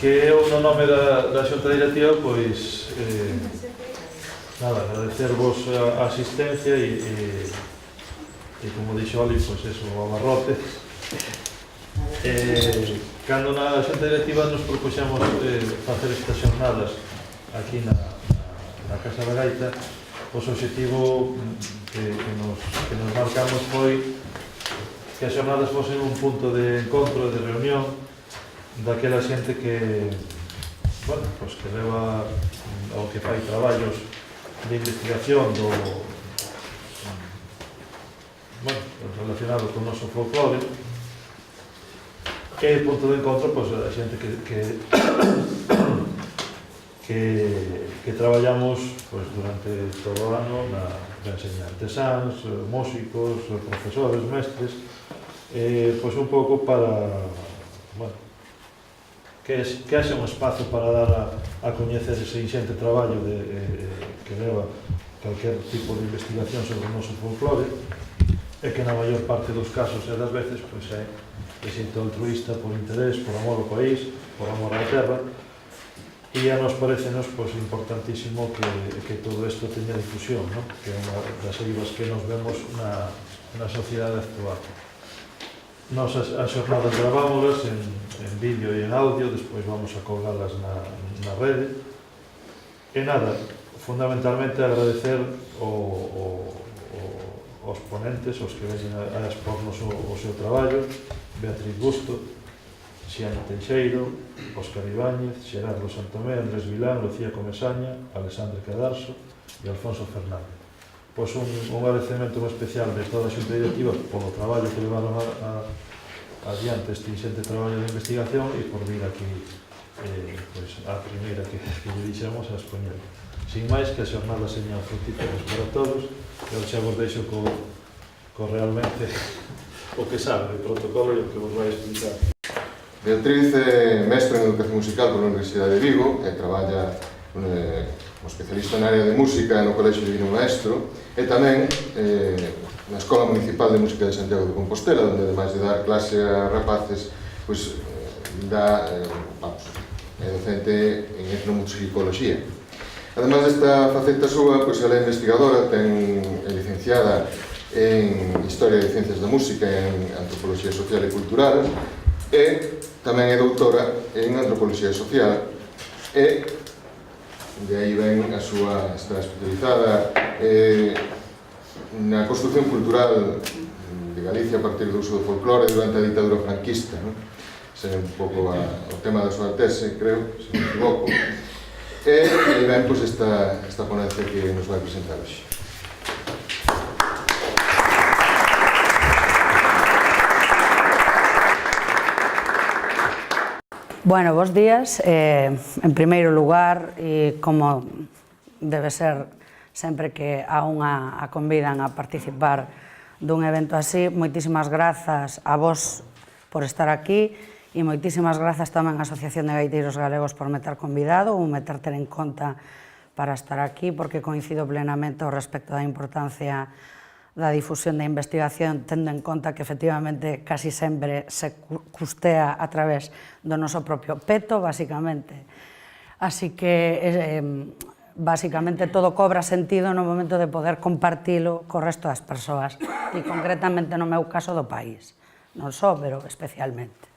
Que eu, no nome da Xunta Directiva, pois, nada, agradecervos a asistencia e como dixo Ali, pois eso, o abarrote. Cando na Xunta Directiva nos propuxemos facer estas xornadas aquí na Casa da Gaita, o obxectivo que nos marcamos foi que as xornadas fosen un punto de encontro, de reunión daquela xente que, bueno, pues que leva ou que fai traballos de investigación bueno, relacionado con o noso folclore, e punto de encontro, pues, a xente que traballamos pues, durante todo o ano na enseñar artesáns, músicos, profesores, mestres, pues un pouco para, bueno, que haxe un espazo para dar a coñecer ese inxente traballo que leva calquer tipo de investigación sobre o noso folclore, e que na maior parte dos casos e das veces pois, é xente altruísta por interés, por amor ao país, por amor á terra, e a nos parecenos pois, importantísimo que todo isto teña difusión, ¿no? Que é unha das eivas que nos vemos na sociedade actual. Nos as xornadas gravámolas en vídeo e en audio, despois vamos a colgalas na rede. E nada, fundamentalmente agradecer aos ponentes, aos que veñen a expornos o seu traballo, Beatriz Busto, Xiana Teixeiro, Óscar Ibáñez, Xerardo Santomé, Andrés Vilán, Lucía Comesaña, Alexandre Cadarso e Alfonso Fernández. Pois un agradecemento especial de toda a Xunta Directiva polo traballo que levaron adiante este inxente traballo de investigación e por vir aquí a primeira que lle dixemos a expoñer. Sin máis, que as xornadas señan frutíferas para todos, e xa vos deixo co realmente o que sabe o protocolo e o que vos vai explicar. Beatriz é mestra en Educación Musical pola Universidade de Vigo e traballa como especialista na área de música no Colexio Divino Maestro e tamén na Escola Municipal de Música de Santiago de Compostela, onde ademais de dar clase a rapaces, pois é docente en etnomusicoloxía. Ademais desta faceta súa, pois ela é investigadora, é licenciada en Historia de Ciencias da Música e en Antropoloxía Social e Cultural e tamén é doutora en Antropoloxía Social e de aí ven a súa, está especializada na construción cultural de Galicia a partir do uso do folclore durante a ditadura franquista, non? Ese é un pouco o tema da súa tese, creo, se non me equivoco. E aí ven pois, esta ponencia que nos vai presentar hoxe. Bueno, bons días. En primeiro lugar, e como debe ser sempre que a unha a convidan a participar dun evento así, moitísimas grazas a vos por estar aquí e moitísimas grazas tamén á Asociación de Gaiteiros Galegos por me ter convidado ou me ter en conta para estar aquí, porque coincido plenamente ao respecto da importancia da difusión da investigación, tendo en conta que efectivamente casi sempre se custea a través do noso propio peto, basicamente. Así que, basicamente, todo cobra sentido no momento de poder compartilo co resto das persoas, e concretamente no meu caso do país, non só, pero especialmente.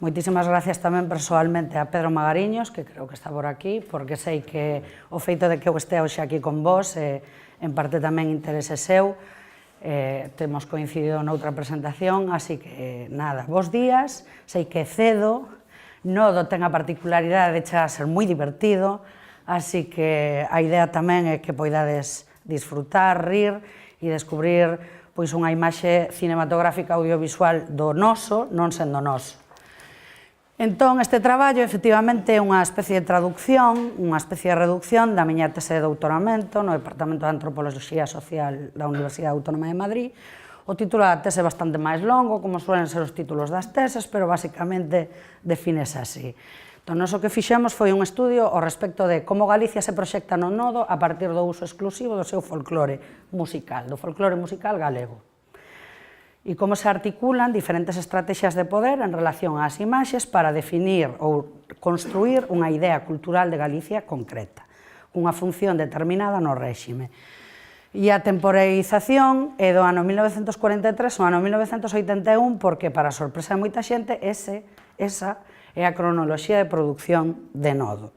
Moitísimas gracias tamén persoalmente a Pedro Magariños, que creo que está por aquí, porque sei que o feito de que eu estea hoxe aquí con vos en parte tamén interese seu, temos coincidido noutra presentación, así que nada, bons días, sei que cedo, Nodo ten a particularidade de chegar a ser moi divertido, así que a idea tamén é que poidades disfrutar, rir e descubrir pois unha imaxe cinematográfica audiovisual do noso, non sendo noso. Entón, este traballo, efectivamente, é unha especie de traducción, unha especie de reducción da miña tese de doutoramento no Departamento de Antropoloxía Social da Universidade Autónoma de Madrid. O título da tese é bastante máis longo, como suelen ser os títulos das teses, pero basicamente defínese así. Entón, o que fixemos foi un estudio ao respecto de como Galicia se proxecta no Nodo a partir do uso exclusivo do seu folclore musical, do folclore musical galego. e como se articulan diferentes estrategias de poder en relación ás imaxes para definir ou construir unha idea cultural de Galicia concreta, unha función determinada no réxime. E a temporalización é do ano 1943 ao ano 1981 porque, para a sorpresa de moita xente, esa é a cronoloxía de produción de Nodo,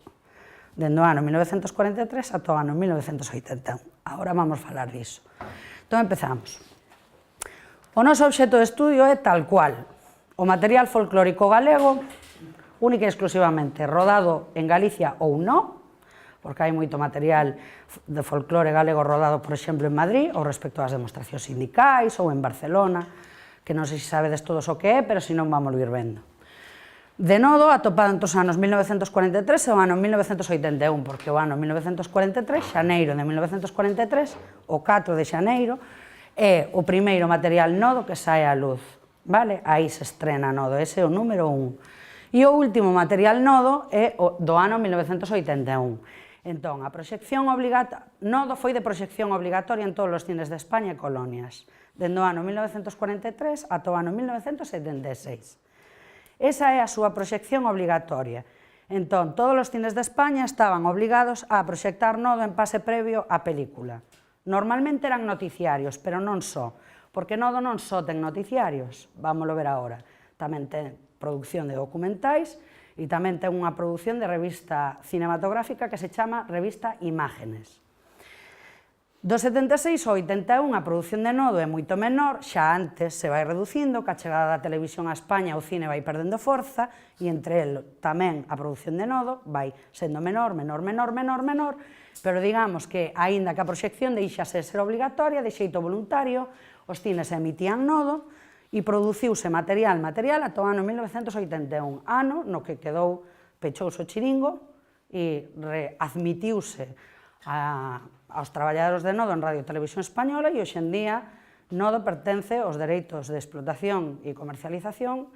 dende o ano 1943 ata o ano 1981. Agora vamos falar disso. Entón, empezamos. O noso obxecto de estudio é tal cual, o material folclórico galego, única e exclusivamente rodado en Galicia ou non, porque hai moito material de folclore galego rodado, por exemplo, en Madrid, ou respecto ás demostracións sindicais, ou en Barcelona, que non sei se sabedes todos o que é, pero se non vamos ir vendo. De Nodo, atopado entre os anos 1943 e o ano 1981, porque o ano 1943, xaneiro de 1943, o 4 de xaneiro, é o primeiro material Nodo que sae á luz, vale? Aí se estrena Nodo, ese é o número 1. E o último material Nodo é o do ano 1981. Entón, a proxección Nodo foi de proxección obligatoria en todos os cines de España e colonias, dende o ano 1943 ata o ano 1976. Esa é a súa proxección obligatoria. Entón, todos os cines de España estaban obligados a proxectar Nodo en pase previo á película. Normalmente eran noticiarios, pero non só, porque Nodo non só ten noticiarios, vámoslo ver agora, tamén ten produción de documentais e tamén ten unha produción de revista cinematográfica que se chama Revista Imágenes. Do 76 ao 81 a produción de Nodo é moito menor, xa antes se vai reducindo, ca chegada da televisión a España o cine vai perdendo forza e entre el tamén a produción de Nodo vai sendo menor, pero digamos que, aínda que a proxección deixase de ser obligatoria, de xeito voluntario, os cines emitían Nodo e produciuse material ata o ano 1981, ano no que pechouse o chiringo e readmitiuse aos traballadores de Nodo en Radio Televisión Española e hoxe en día Nodo pertence aos dereitos de explotación e comercialización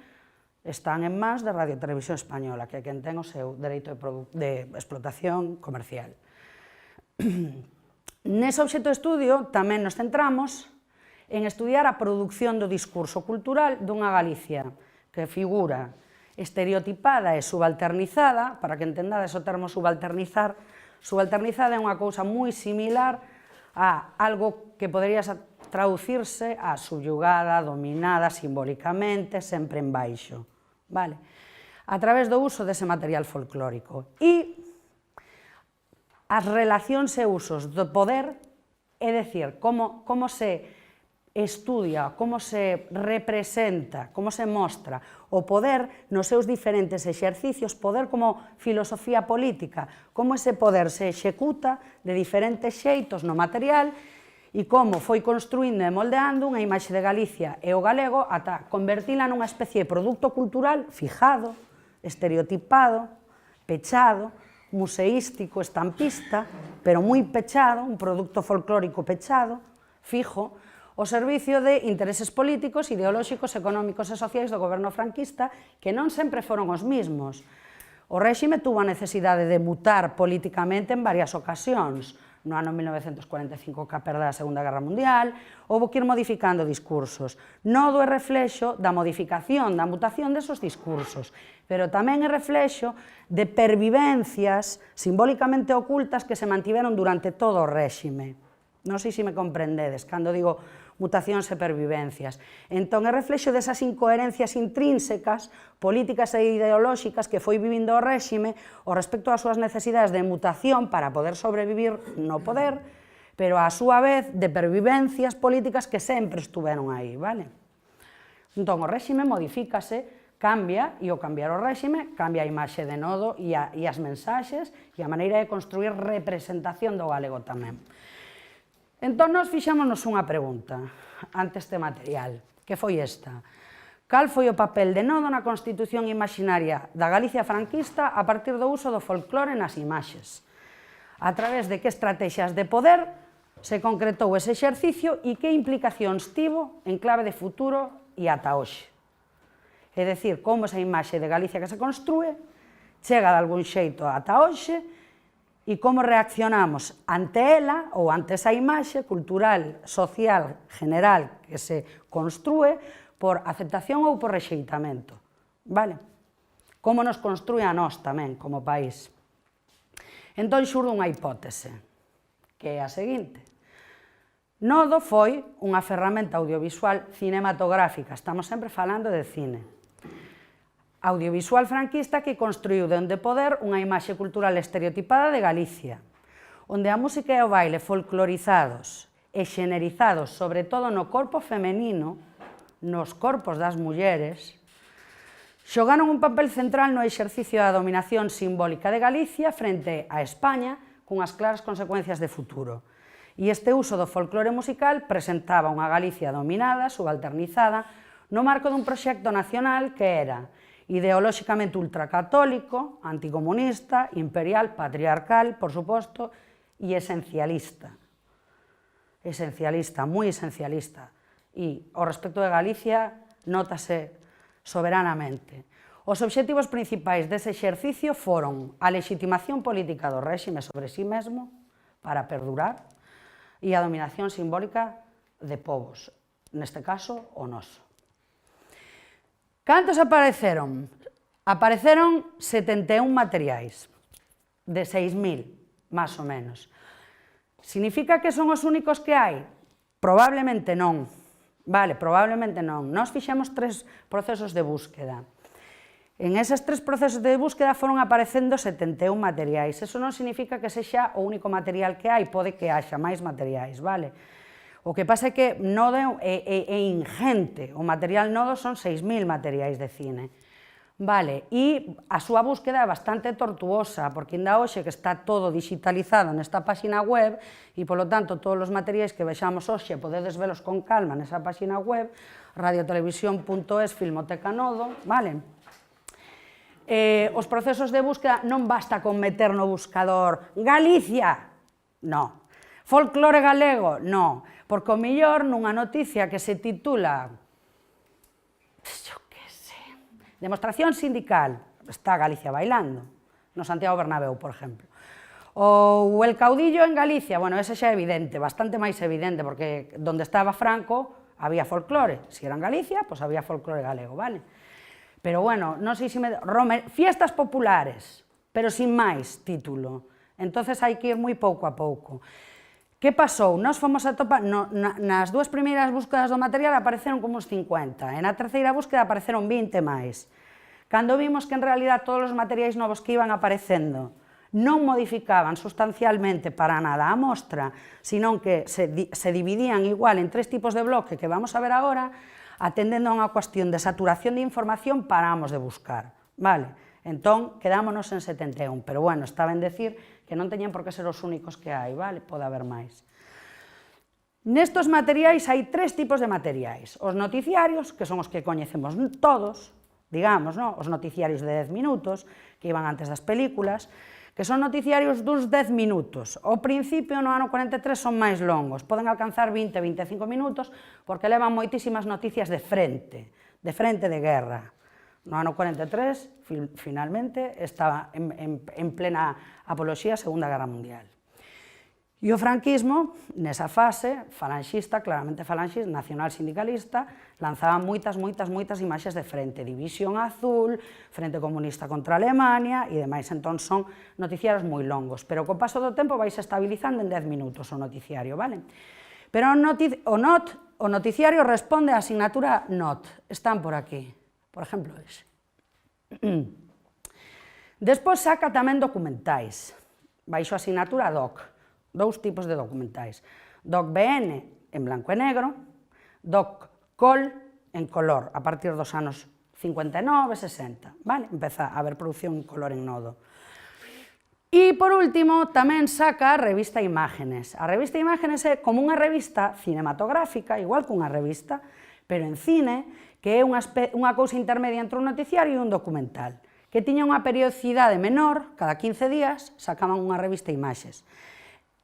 están en mans de Radio Televisión Española, que é quen ten o seu dereito de explotación comercial. Nese obxecto de estudio tamén nos centramos en estudiar a produción do discurso cultural dunha Galicia que figura estereotipada e subalternizada. Para que entendades o termo subalternizar, subalternizada é unha cousa moi similar a algo que podería traducirse a subyugada, dominada simbólicamente, sempre en baixo, vale? A través do uso dese material folclórico. E as relacións e usos do poder, é dicir, como se estudia, como se representa, como se mostra o poder nos seus diferentes exercicios, poder como filosofía política, como ese poder se executa de diferentes xeitos no material e como foi construindo e moldeando unha imaxe de Galicia e o galego ata convertila nunha especie de produto cultural fijado, estereotipado, pechado, museístico, estampista, pero moi pechado, un produto folclórico pechado, fijo, ao servicio de intereses políticos, ideolóxicos, económicos e sociais do goberno franquista, que non sempre foron os mismos. O réxime tuvo a necesidade de mutar políticamente en varias ocasións. No ano 1945, ca perda da Segunda Guerra Mundial, houve que ir modificando discursos. Nodo é reflexo da modificación, da mutación desos discursos, pero tamén é reflexo de pervivencias simbólicamente ocultas que se mantiveron durante todo o réxime. Non sei se me comprendedes, cando digo mutacións e pervivencias. Entón, é reflexo desas incoherencias intrínsecas, políticas e ideolóxicas que foi vivindo o réxime ao respecto ás súas necesidades de mutación para poder sobrevivir no poder, pero á súa vez de pervivencias políticas que sempre estuveron aí, vale? Entón, o réxime modifícase, cambia, e ao cambiar o réxime, cambia a imaxe de Nodo e as mensaxes e a maneira de construir representación do galego tamén. Entón, nos fixámonos unha pregunta ante este material, que foi esta. Cal foi o papel de Nodo na constitución imaxinaria da Galicia franquista a partir do uso do folclore nas imaxes? A través de que estrategias de poder se concretou ese exercicio e que implicacións tivo en clave de futuro e ata hoxe? É dicir, como esa imaxe de Galicia que se construe chega de algún xeito ata hoxe e como reaccionamos ante ela ou ante esa imaxe cultural, social, general que se construe por aceptación ou por rexeitamento. Vale? Como nos construe a nós tamén, como país. Entón xurde unha hipótese, que é a seguinte. Nodo foi unha ferramenta audiovisual cinematográfica, estamos sempre falando de cine. Audiovisual franquista que construiu dende poder unha imaxe cultural estereotipada de Galicia, onde a música e o baile folclorizados e xenerizados, sobre todo no corpo femenino, nos corpos das mulleres, xogaron un papel central no exercicio da dominación simbólica de Galicia frente a España cunhas claras consecuencias de futuro. E este uso do folclore musical presentaba unha Galicia dominada, subalternizada, no marco dun proxecto nacional que era ideolóxicamente ultracatólico, anticomunista, imperial, patriarcal, por suposto, e esencialista. Esencialista, moi esencialista. E ao respecto de Galicia, nótase soberanamente. Os obxectivos principais dese exercicio foron a legitimación política do réxime sobre sí mesmo para perdurar e a dominación simbólica de povos, neste caso o noso. Cantos apareceron? Apareceron 71 materiais, de 6.000, máis ou menos. Significa que son os únicos que hai? Probablemente non. Vale, probablemente non. Nós fixemos 3 procesos de búsqueda. En eses 3 procesos de búsqueda foron aparecendo 71 materiais. Eso non significa que sexa o único material que hai, pode que haxa máis materiais, vale? O que pasa é que Nodo é ingente, o material Nodo son 6.000 materiais de cine. Vale, e a súa búsqueda é bastante tortuosa, porque ainda hoxe que está todo digitalizado nesta páxina web, e polo tanto todos os materiais que vexamos hoxe podedes velos con calma nesa páxina web, radiotelevisión.es, Filmoteca Nodo, vale? Os procesos de búsqueda non basta con meter no buscador Galicia, no. Folclore galego, no. Porque o mellor nunha noticia que se titula Demostración sindical, está Galicia bailando, no Santiago Bernabéu, por exemplo. Ou el caudillo en Galicia, bueno, ese xa é evidente, bastante máis evidente, porque donde estaba Franco había folclore. Se era en Galicia, pois había folclore galego, vale? Pero bueno, non sei se me... Fiestas populares, pero sin máis título. Entonces hai que ir moi pouco a pouco. Que pasou? Nós fomos a topar, nas 2 primeiras búsquedas do material apareceron como uns 50, e na terceira búsqueda apareceron 20 máis. Cando vimos que en realidad todos os materiais novos que iban aparecendo non modificaban sustancialmente para nada a mostra, senón que se dividían igual en 3 tipos de bloque que vamos a ver agora, atendendo a unha cuestión de saturación de información, paramos de buscar, vale? Entón, quedámonos en 71, pero bueno, está ben decir que non teñen por que ser os únicos que hai, vale? Pode haber máis. Nestos materiais hai 3 tipos de materiais. Os noticiarios, que son os que coñecemos todos, digamos, no? Os noticiarios de 10 minutos, que iban antes das películas, que son noticiarios duns 10 minutos. Ao principio, no ano 43, son máis longos, poden alcanzar 20-25 minutos, porque levan moitísimas noticias de frente de guerra. No ano 43, finalmente, estaba en plena apoloxía a Segunda Guerra Mundial. E o franquismo, nesa fase, falanxista, claramente falanxista, nacional sindicalista, lanzaba moitas imaxes de frente, División Azul, Frente Comunista contra Alemania e demais. Entón son noticiarios moi longos, pero co paso do tempo vais estabilizando en 10 minutos o noticiario, vale? Pero o noticiario responde á asignatura NOT, están por aquí. Por exemplo, ese. Despois saca tamén documentais, baixo a asignatura DOC, 2 tipos de documentais. DOC BN en blanco e negro, DOC COL en color, a partir dos anos 59, 60, vale? Empeza a haber produción en color en Nodo. E, por último, tamén saca a revista Imágenes. A revista Imágenes é como unha revista cinematográfica, igual que unha revista, pero en cine, que é unha cousa intermedia entre un noticiario e un documental, que tiña unha periodicidade menor, cada 15 días sacaban unha revista Imaxes.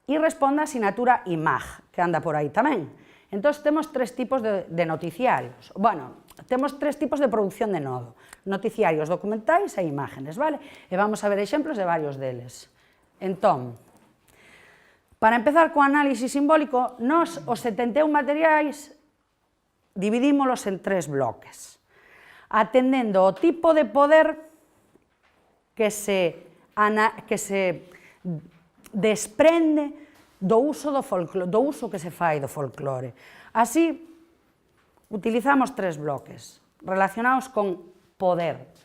E responde a asignatura IMAG, que anda por aí tamén. Entón, temos 3 tipos de noticiarios. Bueno, temos 3 tipos de produción de Nodo. Noticiarios, documentais e imágenes, vale? E vamos a ver exemplos de varios deles. Entón, para empezar co análisis simbólico, nós os 71 materiais dividímolos en 3 bloques, atendendo ao tipo de poder que se desprende do uso do folclore, do uso que se fai do folclore. Así, utilizamos 3 bloques relacionados con poder.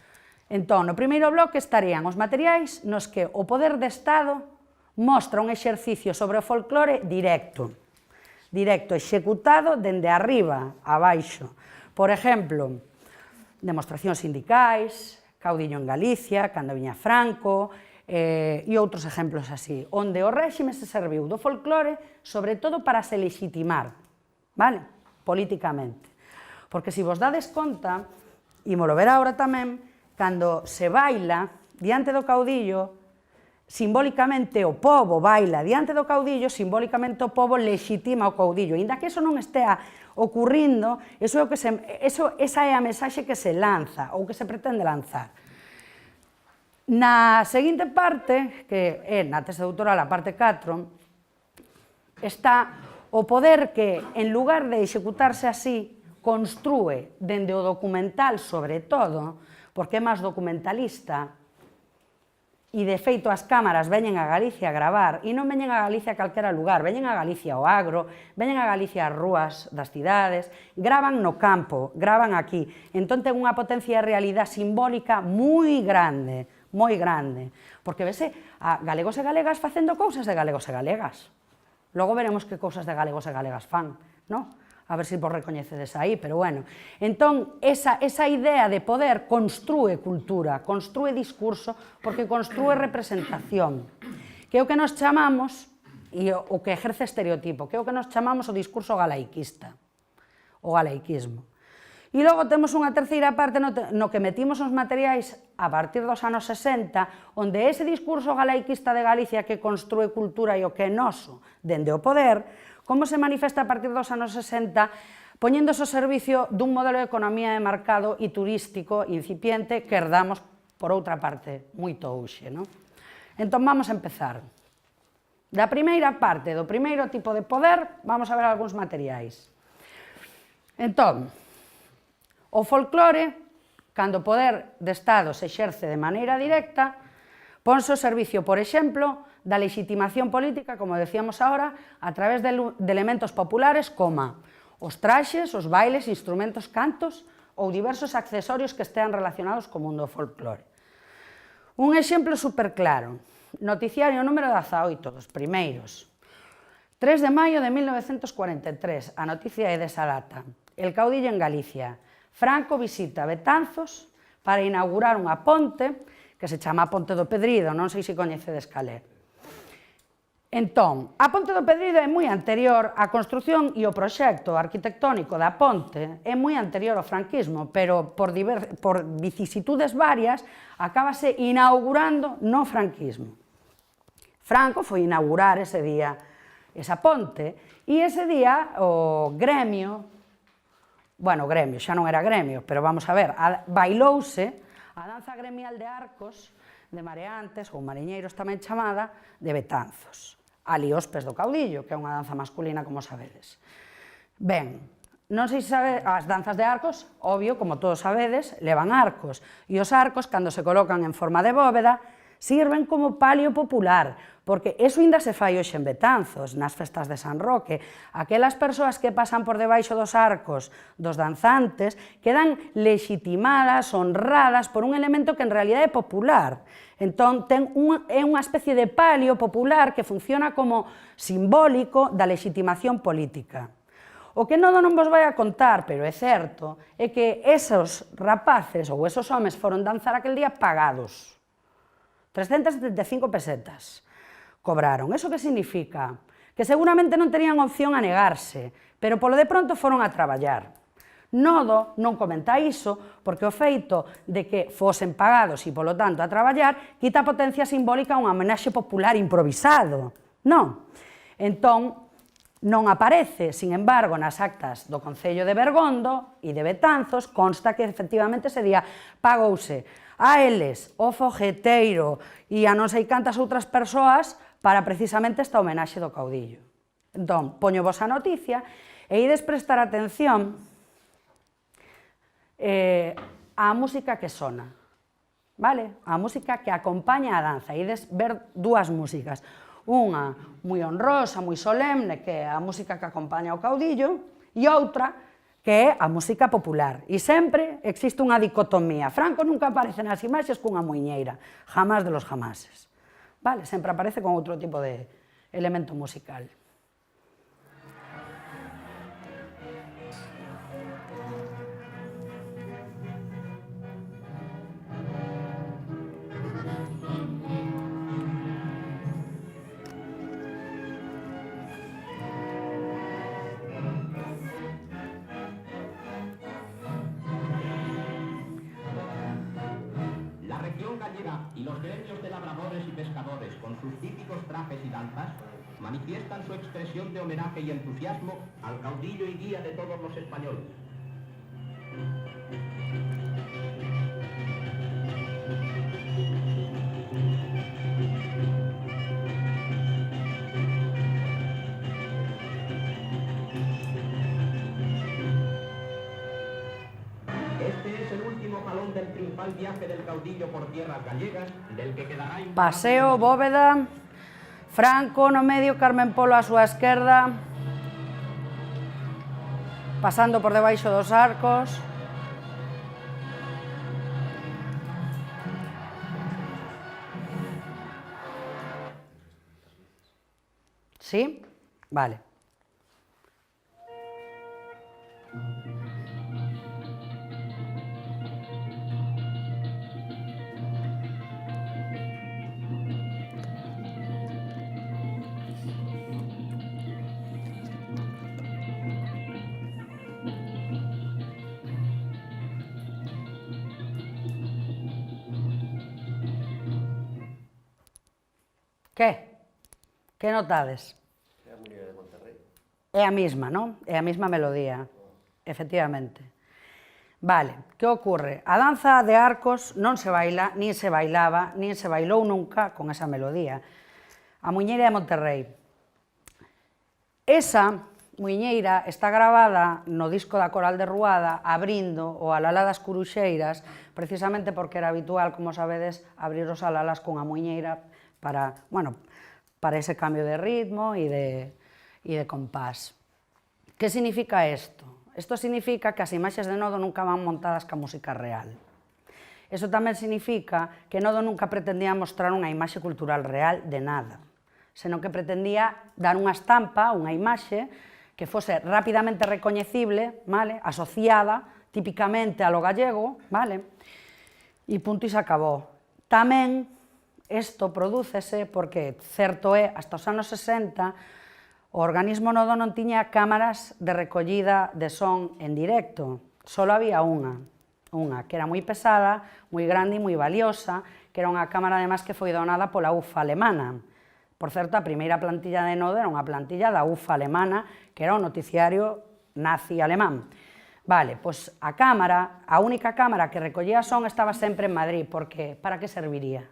Entón, no primeiro bloque estarían os materiais nos que o poder de Estado mostra un exercicio sobre o folclore directo, executado dende arriba a baixo. Por exemplo, demostracións sindicais, Caudillo en Galicia, cando viña Franco, e outros exemplos así, onde o réxime se serviu do folclore, sobre todo para se legitimar, vale? Políticamente. Porque se vos dades conta, e mo lo ver agora tamén, cando se baila diante do caudillo, simbólicamente o pobo baila diante do caudillo, simbólicamente o pobo legitima o caudillo. Inda que eso non estea ocurrindo, esa é a mensaxe que se lanza, ou que se pretende lanzar. Na seguinte parte, que é na tese doutoral, a parte 4, está o poder que, en lugar de executarse así, construe dende o documental, sobre todo, porque é máis documentalista, e de feito as cámaras veñen a Galicia a gravar, e non veñen a Galicia a calquera lugar, veñen a Galicia ao agro, veñen a Galicia ás rúas das cidades, gravan no campo, gravan aquí. Entón ten unha potencia de realidade simbólica moi grande, porque vese a galegos e galegas facendo cousas de galegos e galegas. Logo veremos que cousas de galegos e galegas fan, non? A ver se vos recoñecedes aí, pero bueno. Entón, esa idea de poder construe cultura, construe discurso, porque construe representación, que é o que nos chamamos, e o que ejerce estereotipo, que é o que nos chamamos o discurso galaiquista, o galaiquismo. E logo temos unha terceira parte no que metimos os materiais a partir dos anos 60, onde ese discurso galaiquista de Galicia que construe cultura e o que é noso dende o poder, como se manifesta a partir dos anos 60, poñéndose ao servicio dun modelo de economía de mercado e turístico incipiente que herdamos, por outra parte, moito hoxe. Entón, vamos a empezar. Da primeira parte, do primeiro tipo de poder, vamos a ver algúns materiais. Entón, o folclore, cando o poder de Estado se exerce de maneira directa, ponse ao servicio, por exemplo, da legitimación política, como decíamos agora, a través de elementos populares como os traxes, os bailes, instrumentos, cantos ou diversos accesorios que estean relacionados co mundo do folclore. Un exemplo superclaro, noticiario número 18, dos primeiros. 3 de maio de 1943, a noticia é desa data. El caudillo en Galicia. Franco visita Betanzos para inaugurar unha ponte que se chama Ponte do Pedrido, non sei se coñecedes cal é. Entón, a Ponte do Pedrido é moi anterior, a construción e o proxecto arquitectónico da ponte é moi anterior ao franquismo, pero por vicisitudes varias acábase inaugurando no franquismo. Franco foi inaugurar ese día esa ponte e ese día o gremio, xa non era gremio, pero vamos a ver, bailouse a danza gremial de arcos de mareantes, ou mariñeiros tamén chamada, de Betanzos. Ali aos pés do caudillo, que é unha danza masculina, como sabedes. Ben, non sei se sabe, as danzas de arcos, obvio, como todos sabedes, levan arcos, e os arcos, cando se colocan en forma de bóveda, sirven como palio popular, porque eso ainda se fai hoxe en Betanzos, nas festas de San Roque. Aquelas persoas que pasan por debaixo dos arcos dos danzantes quedan legitimadas, honradas por un elemento que en realidad é popular. Entón, é unha especie de palio popular que funciona como simbólico da legitimación política. O que non vos vai a contar, pero é certo, é que esos rapaces ou esos homes foron danzar aquel día pagados. 375 pesetas cobraron. Eso que significa? Que seguramente non terían opción a negarse, pero polo de pronto foron a traballar. Nodo non comenta iso porque o feito de que fosen pagados e polo tanto a traballar quita potencia simbólica a un homenaxe popular improvisado. Non. Entón, Non aparece, sin embargo, nas actas do Concello de Bergondo e de Betanzos, consta que efectivamente ese día pagouse a eles, o fogueteiro e a non sei cantas outras persoas para precisamente esta homenaxe do caudillo. Entón, poño vos a noticia e ides prestar atención á música que sona, vale? A música que acompaña a danza. Ides ver dúas músicas. Unha moi honrosa, moi solemne, que é a música que acompaña ao caudillo, e outra que é a música popular. E sempre existe unha dicotomía. Franco nunca aparece nas imaxes cunha muiñeira, jamás de los jamases. Vale? Sempre aparece con outro tipo de elemento musical. Y los gremios de labradores y pescadores, con sus típicos trajes y danzas, manifiestan su expresión de homenaje y entusiasmo al caudillo y guía de todos los españoles. Este es el último jalón del triunfal viaje del caudillo por tierras gallegas, del que quedará... Paseo, Bóveda, Franco no medio, Carmen Polo á súa esquerda, pasando por debaixo dos arcos. ¿Sí? Vale. Que? Que notades? É a muñeira de Monterrey. É a mesma, non? É a mesma melodía, efectivamente. Vale, que ocorre? A danza de arcos non se baila, nin se bailaba, nin se bailou nunca con esa melodía. A muñeira de Monterrey. Esa muñeira está gravada no disco da Coral de Ruada, abrindo o Alalá das Curuxeiras, precisamente porque era habitual, como sabedes, abrir os alalás cunha muñeira para, bueno, para ese cambio de ritmo e de compás. Que significa isto? Isto significa que as imaxes de Nodo nunca van montadas ca música real. Iso tamén significa que Nodo nunca pretendía mostrar unha imaxe cultural real de nada, senón que pretendía dar unha estampa, unha imaxe, que fose rapidamente recoñecible, vale? Asociada típicamente a lo gallego, vale? E punto e se acabou. Tamén isto prodúcese porque, certo é, hasta os anos 60, o organismo Nodo non tiña cámaras de recollida de son en directo. Solo había unha, que era moi pesada, moi grande e moi valiosa, que era unha cámara, además, que foi donada pola UFA alemana. Por certo, a primeira plantilla de Nodo era unha plantilla da UFA alemana, que era o noticiario nazi alemán. Vale, pois a cámara, a única cámara que recollía son estaba sempre en Madrid, porque para que serviría?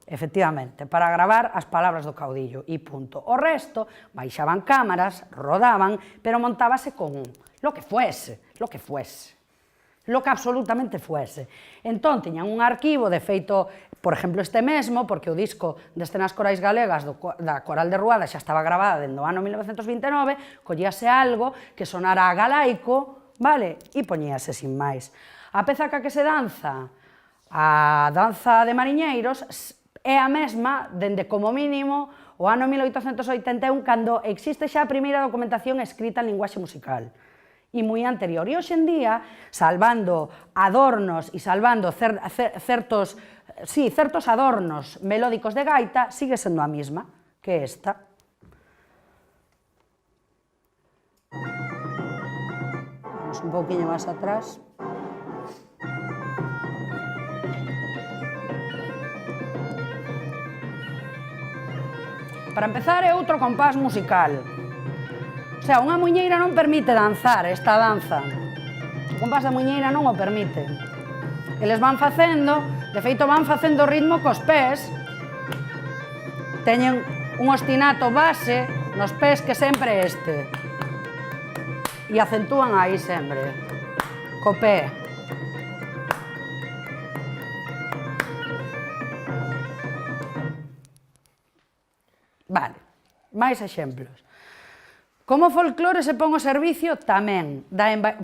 Efectivamente, para gravar as palabras do caudillo, e punto. O resto, baixaban cámaras, rodaban, pero montábase con lo que fuese, lo que absolutamente fuese. Entón, tiñan un arquivo, de feito, por exemplo, este mesmo, porque o disco de Escenas Corais Galegas da Coral de Ruada xa estaba grabada dende o ano 1929, collíase algo que sonara a galaico, vale, e poñíase sin máis. A peza que se danza, a danza de mariñeiros, é a mesma dende como mínimo o ano 1881, cando existe xa a primeira documentación escrita en linguaxe musical, e moi anterior. E hoxe en día, salvando adornos e salvando certos adornos melódicos de gaita, sigue sendo a mesma que esta. Vamos un pouquinho máis atrás. Para empezar, é outro compás musical. O sea, unha muiñeira non permite danzar esta danza. O compás da muiñeira non o permite. Eles van facendo, de feito van facendo ritmo cos pés, teñen un ostinato base nos pés que sempre é este. E acentúan aí sempre, co pé. Vale, máis exemplos. Como folclore se pon ao servicio tamén,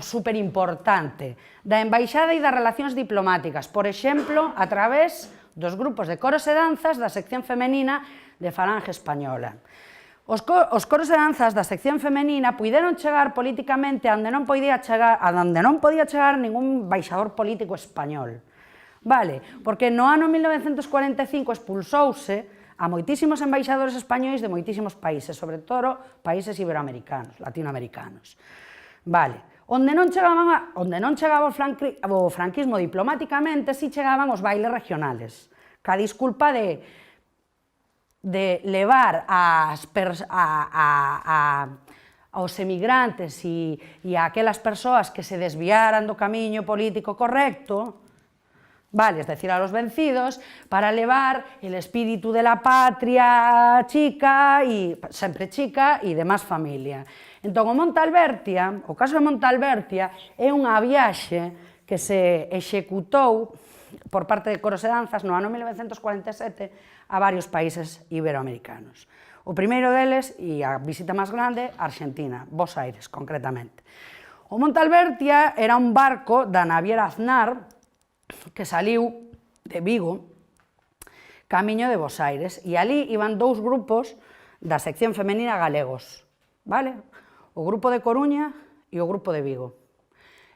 superimportante, da embaixada e das relacións diplomáticas, por exemplo, a través dos grupos de coros e danzas da sección femenina de Falange Española. Os coros e danzas da sección femenina puideron chegar políticamente a onde non podía chegar ningún embaixador político español. Vale, porque no ano 1945 expulsouse a moitísimos embaixadores españois de moitísimos países, sobre todo países iberoamericanos, latinoamericanos. Vale, onde non chegaba o franquismo diplomáticamente, si chegaban os bailes regionales, ca disculpa de levar aos emigrantes e a aquelas persoas que se desviaran do camiño político correcto, vale, es decir, a los vencidos, para levar el espíritu de la patria chica, e sempre chica, e de máis familia. Entón, o caso de Montalbertia, é unha viaxe que se executou por parte de coros e danzas no ano 1947 a varios países iberoamericanos. O primeiro deles, e a visita máis grande, Argentina, Buenos Aires, concretamente. O Montalbertia era un barco da naviera Aznar que saliu de Vigo camiño de Buenos Aires, e ali iban dous grupos da sección femenina galegos, vale? O grupo de Coruña e o grupo de Vigo.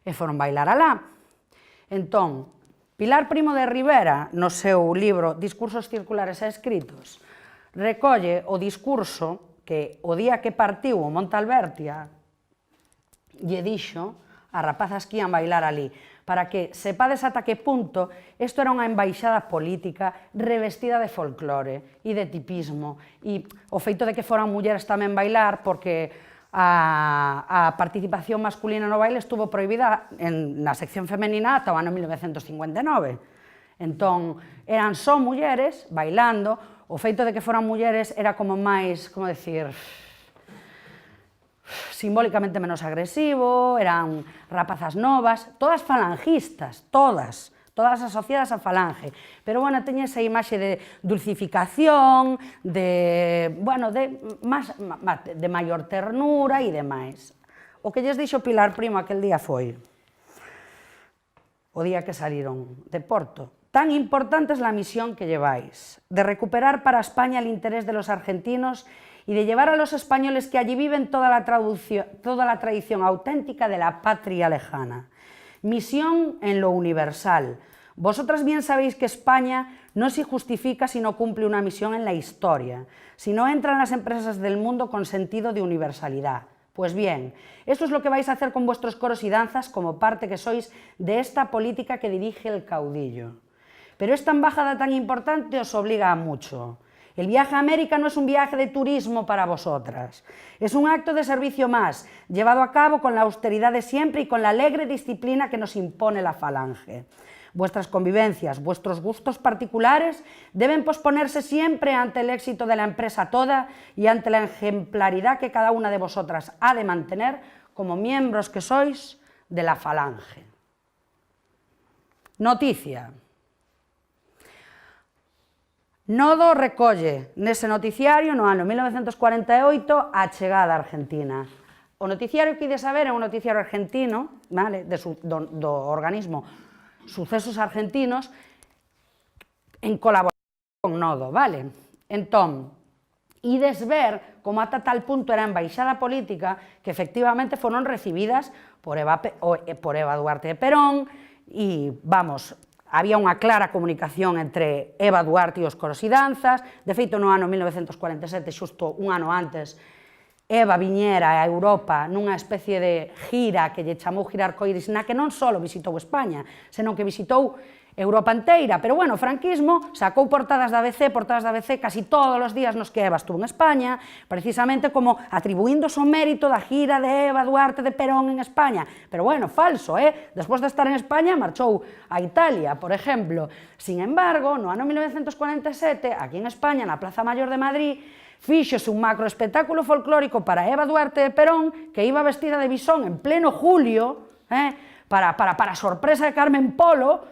E foron bailar alá. Entón, Pilar Primo de Rivera, no seu libro Discursos circulares e escritos, recolle o discurso que o día que partiu o Montalbertia lle dixo as rapazas que ian bailar ali, para que sepades ata que punto isto era unha embaixada política revestida de folclore e de tipismo, e o feito de que foran mulleres tamén bailar, porque a participación masculina no baile estuvo prohibida na sección femenina ata o ano 1959. Entón, eran só mulleres bailando, o feito de que foran mulleres era como máis, como decir, simbólicamente menos agresivo, eran rapazas novas, todas falangistas, todas asociadas a Falange, pero, bueno, teña esa imaxe de dulcificación, de maior ternura e demais. O que lles dixo Pilar Primo aquel día foi, o día que saliron de Porto, tan importante es la misión que lleváis, de recuperar para España el interés de los argentinos y de llevar a los españoles que allí viven toda la tradición auténtica de la patria lejana. Misión en lo universal. Vosotras bien sabéis que España no se justifica si no cumple una misión en la historia, si no entran las empresas del mundo con sentido de universalidad. Pues bien, eso es lo que vais a hacer con vuestros coros y danzas como parte que sois de esta política que dirige el caudillo. Pero esta embajada tan importante os obliga a mucho. El viaje a América no es un viaje de turismo para vosotras, es un acto de servicio más, llevado a cabo con la austeridad de siempre y con la alegre disciplina que nos impone la Falange. Vuestras convivencias, vuestros gustos particulares deben posponerse siempre ante el éxito de la empresa toda y ante la ejemplaridad que cada una de vosotras ha de mantener como miembros que sois de la Falange. Noticia. Nodo recolle nese noticiario no ano 1948 a chegada a Argentina. O noticiario que ide saber é un noticiario argentino, vale, do organismo Sucesos Argentinos, en colaboración con Nodo, vale? Entón, ides ver como ata tal punto era a embaixada política que efectivamente foron recibidas por Eva Duarte de Perón e, vamos, había unha clara comunicación entre Eva Duarte e os coros e danzas. De feito, no ano 1947, xusto un ano antes, Eva viñera a Europa nunha especie de gira que lle chamou Gira Arcoiris, na que non só visitou España, senón que visitou Europa inteira, pero bueno, o franquismo sacou portadas da ABC casi todos os días nos que Eva estuvo en España, precisamente como atribuíndose o mérito da gira de Eva Duarte de Perón en España. Pero bueno, falso, Despois de estar en España, marchou a Italia, por exemplo. Sin embargo, no ano 1947, aquí en España, na Plaza Mayor de Madrid, fíxose un macro espectáculo folclórico para Eva Duarte de Perón, que iba vestida de bisón en pleno julio, para a sorpresa de Carmen Polo,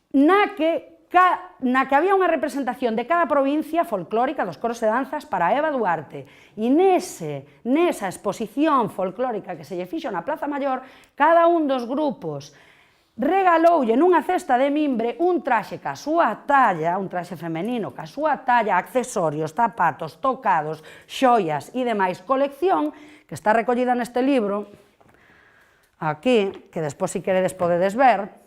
na que había unha representación de cada provincia folclórica dos coros e danzas para Eva Duarte. E nesa exposición folclórica que se lle fixo na Plaza Mayor, cada un dos grupos regaloulle nunha cesta de mimbre un traxe ca súa talla, un traxe femenino ca súa talla, accesorios, zapatos, tocados, xoias e demais colección, que está recollida neste libro, aquí, que despois, se queredes, podedes ver,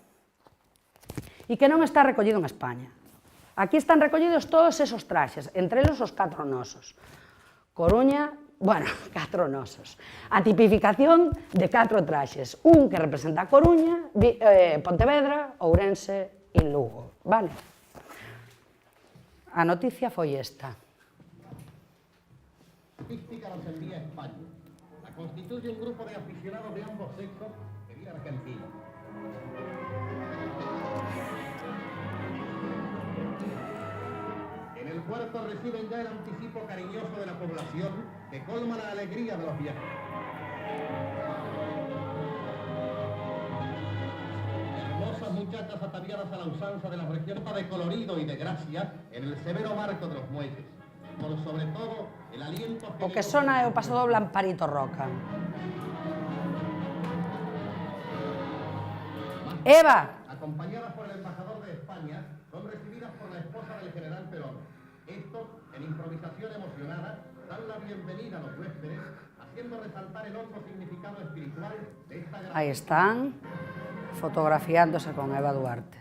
e que non está recollido en España. Aquí están recollidos todos esos traxes, entre eles os 4 nosos. Coruña, bueno, 4 nosos. A tipificación de 4 traxes, un que representa a Coruña, Pontevedra, Ourense e Lugo, vale? A noticia foi esta. Artística nos envía a España. La constituye un grupo de aficionados de ambos sexos que vive en Argentina. En el puerto reciben ya el anticipo cariñoso de la población que colma la alegría de los viajeros. Hermosas muchachas ataviadas a la usanza de la región de colorido y de gracia en el severo marco de los muelles. Por sobre todo, el aliento... O que sona é o pasodoble Amparito Roca. Eva! Acompañadas por el embajador de España, son recibidas por la esposa del general Perón. Estos, en improvisación emocionada, dan la bienvenida a los huéspedes, haciendo resaltar el hondo significado espiritual de esta gran... Aí están, fotografiándose con Eva Duarte.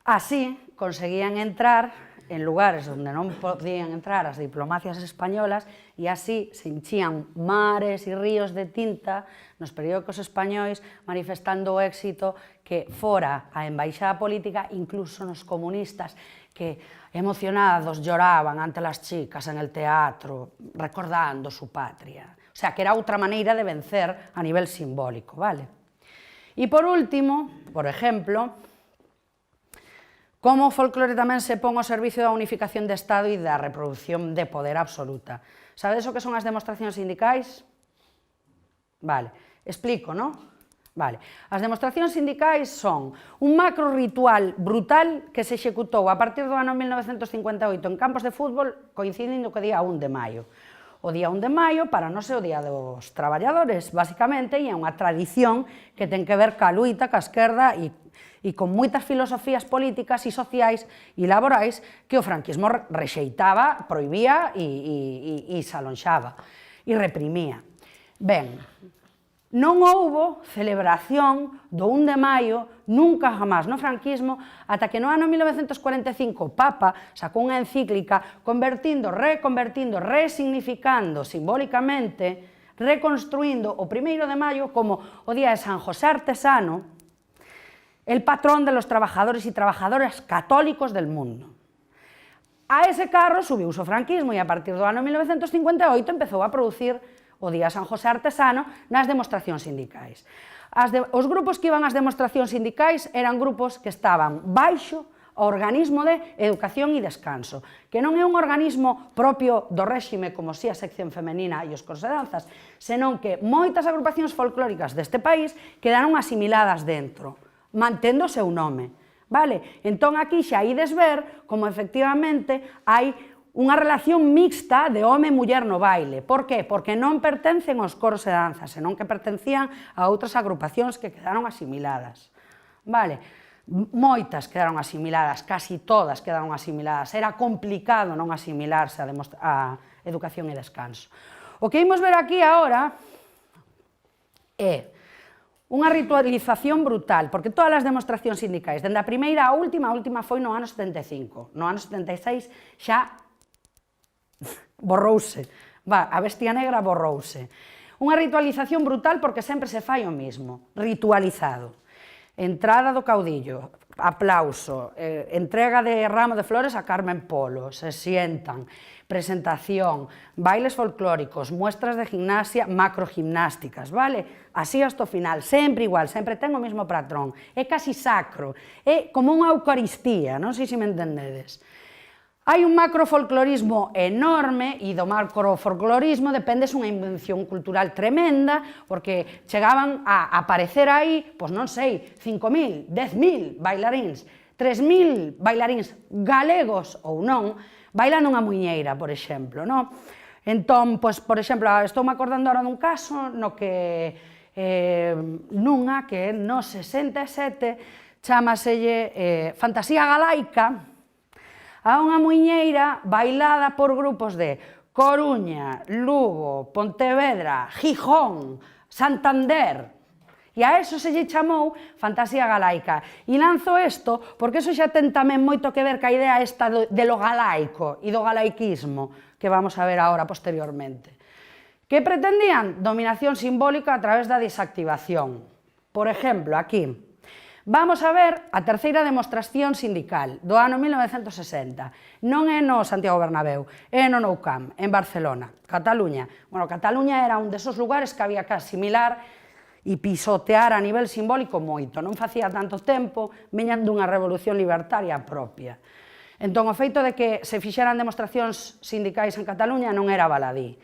Así conseguían entrar en lugares onde non podían entrar as diplomacias españolas e así se hinchían mares e ríos de tinta nos periódicos españois manifestando o éxito que fora a embaixada política, incluso nos comunistas que emocionados lloraban ante las chicas en el teatro recordando su patria. O sea, que era outra maneira de vencer a nivel simbólico, vale? E por último, por exemplo, como o folclore tamén se pon ao servicio da unificación de Estado e da reproducción de poder absoluta. Sabedes o que son as demostracións sindicais? Vale, explico, non? Vale, as demostracións sindicais son un macro ritual brutal que se executou a partir do ano 1958 en campos de fútbol coincidindo co día 1 de maio. O día 1 de maio, para nós é o día dos traballadores, basicamente, e é unha tradición que ten que ver ca luita, ca esquerda e con moitas filosofías políticas e sociais e laborais que o franquismo rexeitaba, prohibía e salonxaba e reprimía. Ben, non houbo celebración do 1 de maio nunca jamás no franquismo ata que no ano 1945 o Papa sacou unha encíclica reconvertindo, resignificando simbólicamente, reconstruindo o 1 de maio como o día de San José Artesano, el patrón de los trabajadores y trabajadoras católicos del mundo. A ese carro subiuse o franquismo e a partir do ano 1958 empezou a producir o Día San José Artesano nas demostracións sindicais. Os grupos que iban ás demostracións sindicais eran grupos que estaban baixo o organismo de educación e descanso, que non é un organismo propio do réxime como si a sección femenina e os coros e danzas, senón que moitas agrupacións folclóricas deste país quedaron asimiladas dentro, mantendo o seu nome. Vale? Entón aquí xa ides ver como efectivamente hai unha relación mixta de home e muller no baile. Por qué? Porque non pertencen aos coros e danzas, senón que pertencían a outras agrupacións que quedaron asimiladas. Vale? Moitas quedaron asimiladas, casi todas quedaron asimiladas. Era complicado non asimilarse a educación e descanso. O que imos ver aquí agora é unha ritualización brutal, porque todas as demostracións sindicais, dende a primeira á última, a última foi no ano 75, no ano 76 xa borrouse, a bestia negra borrouse. Unha ritualización brutal porque sempre se fai o mismo, ritualizado. entrada do caudillo, aplauso, entrega de ramo de flores a Carmen Polo, se sientan, presentación, bailes folclóricos, muestras de gimnasia, macrogimnásticas, vale? Así hasta o final, sempre igual, sempre ten o mesmo patrón, é casi sacro, é como unha eucaristía, non sei se me entendedes. Hai un macrofolclorismo enorme e do macrofolclorismo depende unha invención cultural tremenda porque chegaban a aparecer aí, pois non sei, 5.000, 10.000 bailaríns, 3.000 bailaríns galegos ou non, bailando unha muiñeira, por exemplo, non? Entón, pois, por exemplo, estou me acordando ahora dun caso no que nunha que no 67 chamaselle Fantasía Galaica, a unha muiñeira bailada por grupos de Coruña, Lugo, Pontevedra, Gijón, Santander. E a eso se lle chamou Fantasía Galaica. E lanzo isto porque eso xa ten tamén moito que ver ca idea esta de lo galaico e do galaiquismo que vamos a ver agora posteriormente. Que pretendían? Dominación simbólica a través da desactivación. Por exemplo, aquí, vamos a ver a terceira demostración sindical do ano 1960. Non é no Santiago Bernabéu, é no Nou Camp, en Barcelona, Cataluña. Bueno, Cataluña era un desos lugares que había que asimilar e pisotear a nivel simbólico moito. Non facía tanto tempo, veñan dunha revolución libertaria propia. Entón, o feito de que se fixeran demostracións sindicais en Cataluña non era baladí.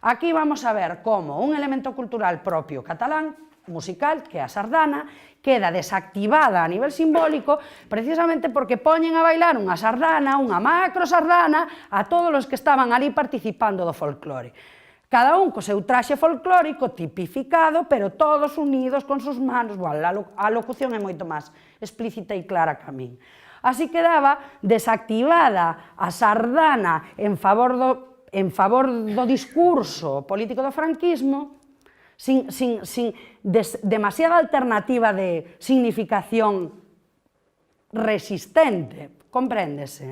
Aquí vamos a ver como un elemento cultural propio catalán, musical, que é a sardana, queda desactivada a nivel simbólico precisamente porque poñen a bailar unha sardana, unha macro sardana, a todos os que estaban ali participando do folclore. Cada un co seu traxe folclórico tipificado, pero todos unidos con sus manos. Bueno, a locución é moito máis explícita e clara que a min. Así quedaba desactivada a sardana en favor do discurso político do franquismo, sin demasiada alternativa de significación resistente, compréndese.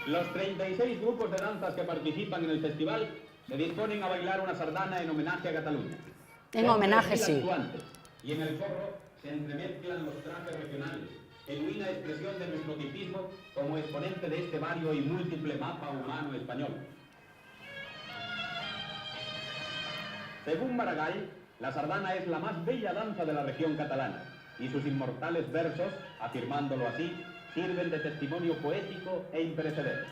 Los 36 grupos de danzas que participan en el festival se disponen a bailar una sardana en homenaje a Cataluña. En homenaje, sí. Y en el forro se entremezclan los trajes regionales, genuina expresión de nuestro tipismo como exponente de este vario y múltiple mapa humano español. Según Maragall, la sardana es la más bella danza de la región catalana y sus inmortales versos, afirmándolo así, sirven de testimonio poético e imperecedero.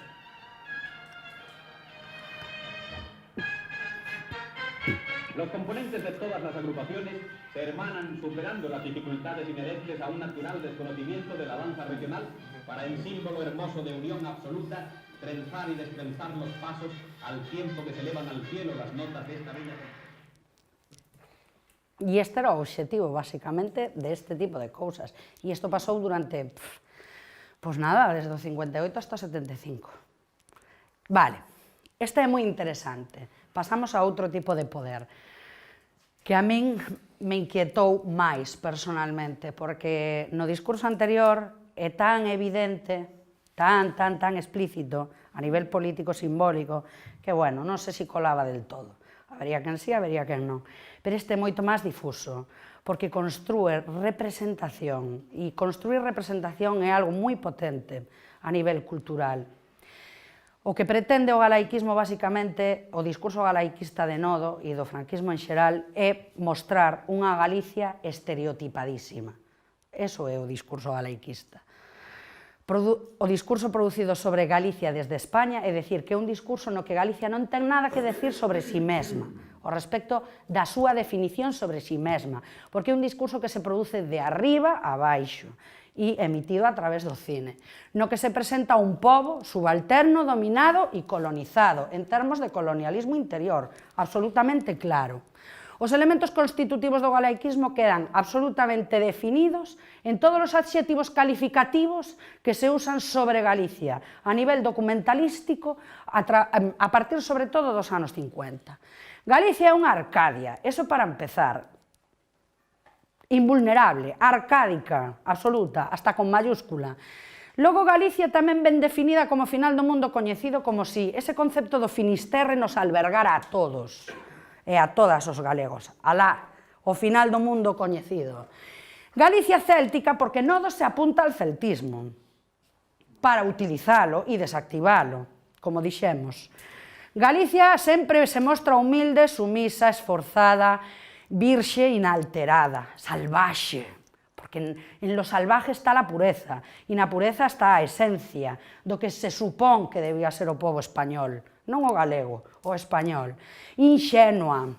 Los componentes de todas las agrupaciones se hermanan superando las dificultades inherentes a un natural desconocimiento de la danza regional para, en símbolo hermoso de unión absoluta, trenzar y destrenzar los pasos al tiempo que se elevan al cielo las notas de esta bella danza. E este era o obxectivo, basicamente, de este tipo de cousas. E isto pasou durante, pois nada, desde o 58 hasta o 75. Vale, este é moi interesante. Pasamos a outro tipo de poder, que a min me inquietou máis personalmente, porque no discurso anterior é tan evidente, tan explícito, a nivel político simbólico, que, bueno, non sei se colaba del todo. Habería quen sí, habería quen non. Pero este é moito máis difuso, porque construe representación, e construir representación é algo moi potente a nivel cultural. O que pretende o galaiquismo, basicamente, o discurso galaiquista de Nodo e do franquismo en xeral, é mostrar unha Galicia estereotipadísima. Eso é o discurso galaiquista. O discurso producido sobre Galicia desde España é dicir que é un discurso no que Galicia non ten nada que decir sobre si mesma, ao respecto da súa definición sobre si mesma, porque é un discurso que se produce de arriba a baixo e emitido a través do cine, no que se presenta un pobo subalterno, dominado e colonizado, en termos de colonialismo interior, absolutamente claro. Os elementos constitutivos do galaiquismo quedan absolutamente definidos en todos os adxetivos calificativos que se usan sobre Galicia a nivel documentalístico a partir sobre todo dos anos 50. Galicia é unha Arcadia, eso para empezar. Invulnerable, arcádica, absoluta, hasta con mayúscula. Logo Galicia tamén ben definida como final do mundo coñecido como si ese concepto do Finisterre nos albergara a todos e a todas os galegos. Alá, o final do mundo coñecido. Galicia céltica porque Nodo se apunta al celtismo para utilizalo e desactivalo, como dixemos. Galicia sempre se mostra humilde, sumisa, esforzada, virxe, inalterada, salvaxe, porque en lo salvaje está la pureza, e na pureza está a esencia do que se supón que debía ser o pobo español, non o galego, o español. Inxenua,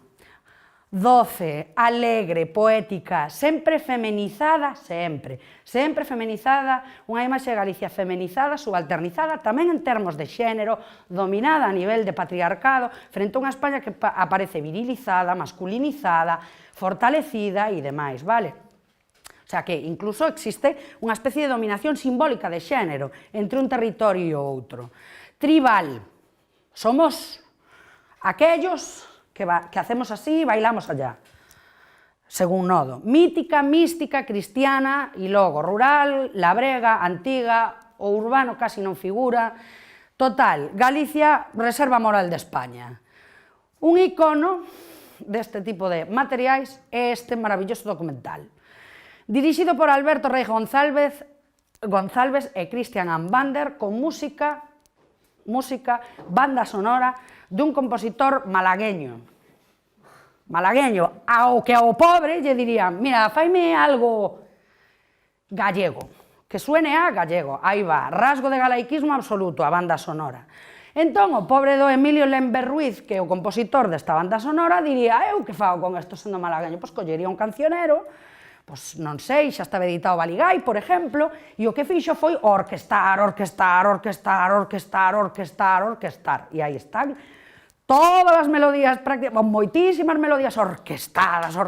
doce, alegre, poética, sempre femenizada, sempre femenizada, unha imaxe de Galicia femenizada, subalternizada, tamén en termos de xénero, dominada a nivel de patriarcado, frente a unha España que aparece virilizada, masculinizada, fortalecida e demais, vale? O sea que incluso existe unha especie de dominación simbólica de xénero entre un territorio e outro. Tribal, somos aquellos que hacemos así y bailamos allá, según Nodo. Mítica, mística, cristiana e logo rural, labrega, antiga, o urbano casi non figura. Total, Galicia, reserva moral de España. Un icono deste tipo de materiais é este maravilloso documental, dirixido por Alberto Rey González e Cristian Ambander, con música, banda sonora dun compositor malagueño, ao que ao pobre lle dirían, mira, faime algo gallego, que suene a gallego, aí va, rasgo de galaiquismo absoluto, a banda sonora. Entón, o pobre do Emilio Lember Ruiz, que é o compositor desta banda sonora, diría, eu que fago con isto sendo malagueño? Pois collería un cancionero, pois non sei, xa estaba editado Baligay, por exemplo, e o que fixo foi orquestar, e aí están todas as melodías, moitísimas melodías orquestadas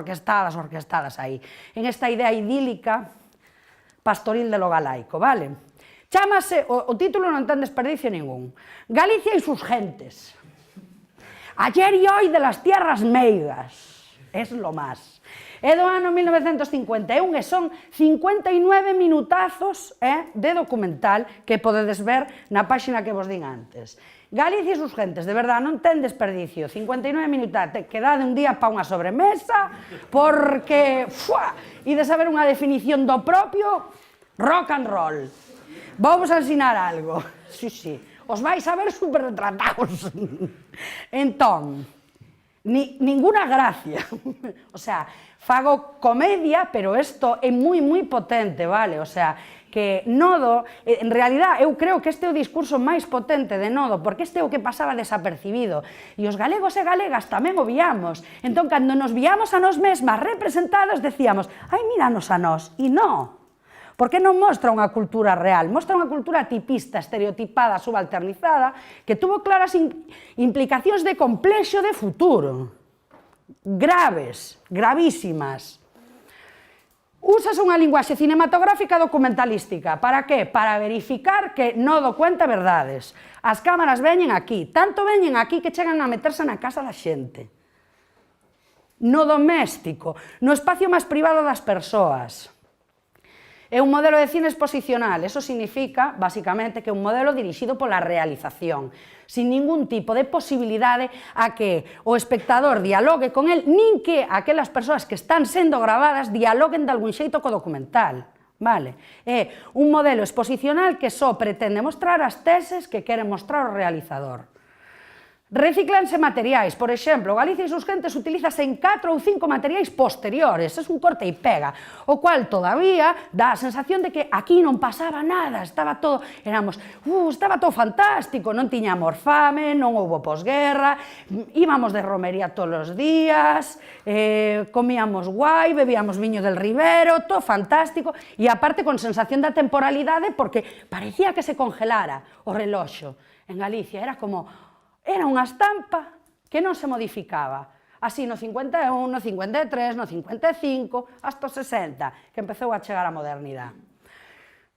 aí, en esta idea idílica pastoril de lo galaico, vale? Chámase, o título non ten desperdicio ningún, Galicia e sus gentes, ayer e hoy de las tierras meigas, es lo más. É do ano 1951 e son 59 minutazos de documental que podedes ver na páxina que vos din antes. Galicia e sus gentes, de verdad, non ten desperdicio, 59 minutazos, que dá de un día pa unha sobremesa, porque, e de saber unha definición do propio rock and roll. Vamos a ensinar algo, sí, os vais a ver super retratados. Entón, ninguna gracia, o sea, fago comedia, pero isto é moi potente, vale? O sea, que Nodo, en realidad, eu creo que este é o discurso máis potente de Nodo, porque este é o que pasaba desapercibido, e os galegos e galegas tamén o víamos. Entón, cando nos víamos a nos mesmas representados, decíamos, ai, míranos a nós, e non. Porque non mostra unha cultura real, mostra unha cultura tipista, estereotipada, subalternizada, que tuvo claras implicacións de complexo de futuro, graves, gravísimas. Úsase unha linguaxe cinematográfica documentalística, para que? Para verificar que Nodo cuenta verdades. As cámaras veñen aquí, tanto veñen aquí que chegan a meterse na casa da xente. No doméstico, no espacio máis privado das persoas. É un modelo de cine exposicional, eso significa, basicamente, que é un modelo dirixido pola realización, sin ningún tipo de posibilidade a que o espectador dialogue con el, nin que aquelas persoas que están sendo gravadas dialoguen de algún xeito co documental. Vale? É un modelo exposicional que só pretende mostrar as teses que quere mostrar o realizador. Reciclanse materiais, por exemplo, Galicia e sus gentes utilízase en 4 ou 5 materiais posteriores, é un corte e pega, o cual todavía dá a sensación de que aquí non pasaba nada, estaba todo fantástico, non tiñamos fame, non houbo posguerra, íbamos de romería todos os días, comíamos guai, bebíamos viño del Ribero, todo fantástico, e aparte con sensación da temporalidade porque parecía que se congelara o reloxo. En Galicia era como... Era unha estampa que non se modificaba. Así no 51, no 53, no 55, hasta o 60, que empezou a chegar a modernidade.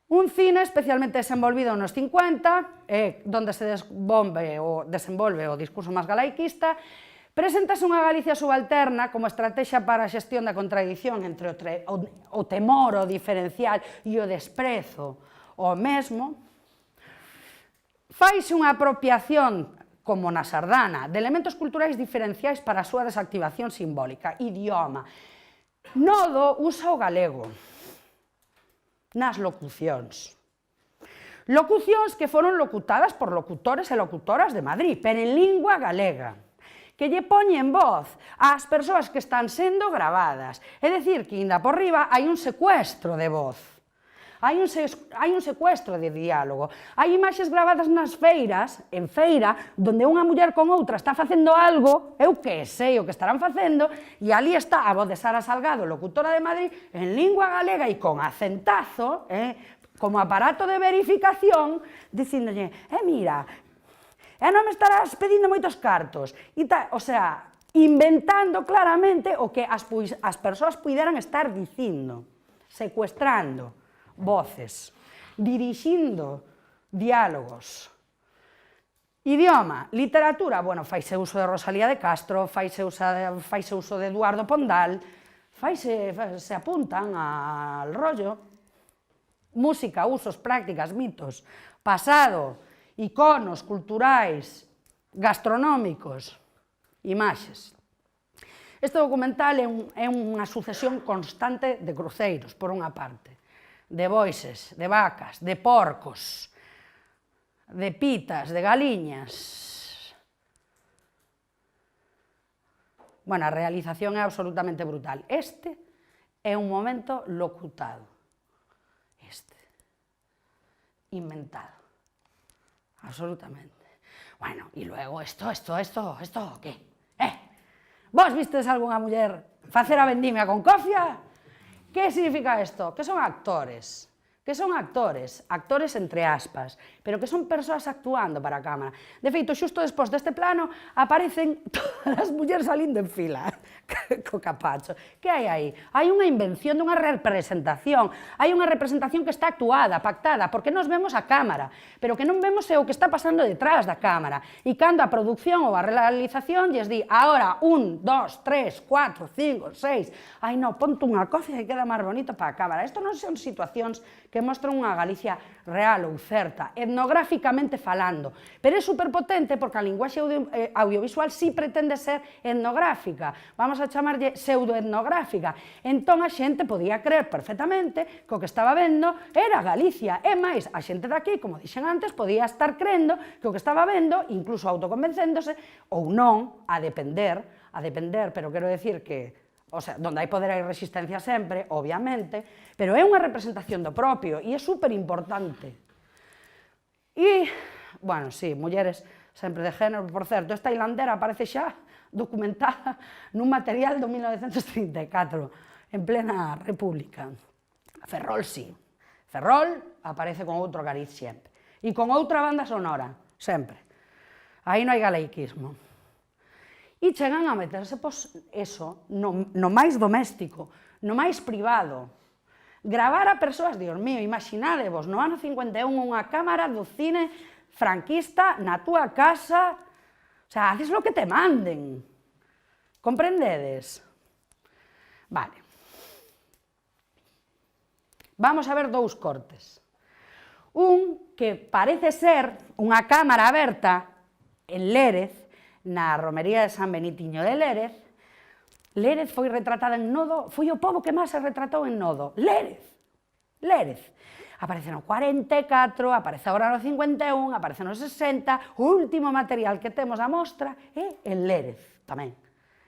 Un cine especialmente desenvolvido nos 50, donde se desenvolve o discurso máis galaiquista, preséntase unha Galicia subalterna como estrategia para a xestión da contradición entre o temor, o diferencial e o desprezo o mesmo. Faise unha apropiación como na sardana, de elementos culturais diferenciais para a súa desactivación simbólica, idioma. Nodo usa o galego nas locucións. Locucións que foron locutadas por locutores e locutoras de Madrid, pero en lingua galega, que lle poñen voz ás persoas que están sendo gravadas. É dicir, que inda por riba hai un secuestro de voz. Hai un secuestro de diálogo. Hai imaxes gravadas nas feiras, en feira, donde unha muller con outra está facendo algo, eu que sei o que estarán facendo, e ali está a voz de Sara Salgado, locutora de Madrid, en lingua galega e con acentazo, como aparato de verificación, dicíndolle, mira, non me estarás pedindo moitos cartos, o sea, inventando claramente o que as persoas puideran estar dicindo, secuestrando voces, dirixindo diálogos. Idioma, literatura, bueno, faise uso de Rosalía de Castro, faise uso de Eduardo Pondal, se apuntan al rollo. Música, usos, prácticas, mitos, pasado, iconos culturais, gastronómicos, imaxes. Este documental é unha sucesión constante de cruceiros, por unha parte, de boises, de vacas, de porcos, de pitas, de galiñas. Bueno, a realización é absolutamente brutal. Este é un momento locutado. Este. Inventado. Absolutamente. Bueno, e logo esto, ¿qué? Vos vistes algunha muller facer a vendimia con cofia? Que significa isto? Que son actores. Actores entre aspas, pero que son persoas actuando para a cámara. De feito, xusto despois deste plano, aparecen todas as mulleres salindo en fila, co capacho. Que hai aí? Hai unha invención dunha representación, hai unha representación que está actuada, pactada, porque nos vemos a cámara, pero que non vemos o que está pasando detrás da cámara. E cando a producción ou a realización lles di, agora, 1, 2, 3, 4, 5, 6, ai non, ponte unha cofia que queda máis bonito para a cámara. Isto non son situacións que mostran unha Galicia real ou certa, etnográficamente falando, pero é superpotente porque a linguaxe audiovisual sí pretende ser etnográfica, vamos a chamarlle pseudoetnográfica. Entón a xente podía creer perfectamente que o que estaba vendo era Galicia, e máis, a xente daqui, como dixen antes, podía estar crendo que o que estaba vendo, incluso autoconvencéndose, ou non, a depender, pero quero decir que o sea, donde hai poder hai resistencia sempre, obviamente, pero é unha representación do propio e é superimportante. E, bueno, sí, mulleres sempre de género, por certo, esta hilandera aparece xa documentada nun material do 1934, en plena república. Ferrol, sí. Ferrol aparece con outro cariz sempre. E con outra banda sonora, sempre. Aí non hai galaiquismo. E chegan a meterse, pois, eso, no máis doméstico, no máis privado. Gravar a persoas, Dios mío, imaginadevos, no ano 51, unha cámara do cine franquista na túa casa, o sea, haces lo que te manden. Comprendedes? Vale. Vamos a ver dous cortes. Un que parece ser unha cámara aberta en Lérez, na romería de San Benitiño de Lérez. Lérez foi retratada en Nodo, foi o pobo que máis se retratou en Nodo. Lérez. Aparece no 44, aparece agora no 51, aparece no 60, o último material que temos a mostra é en Lérez, tamén.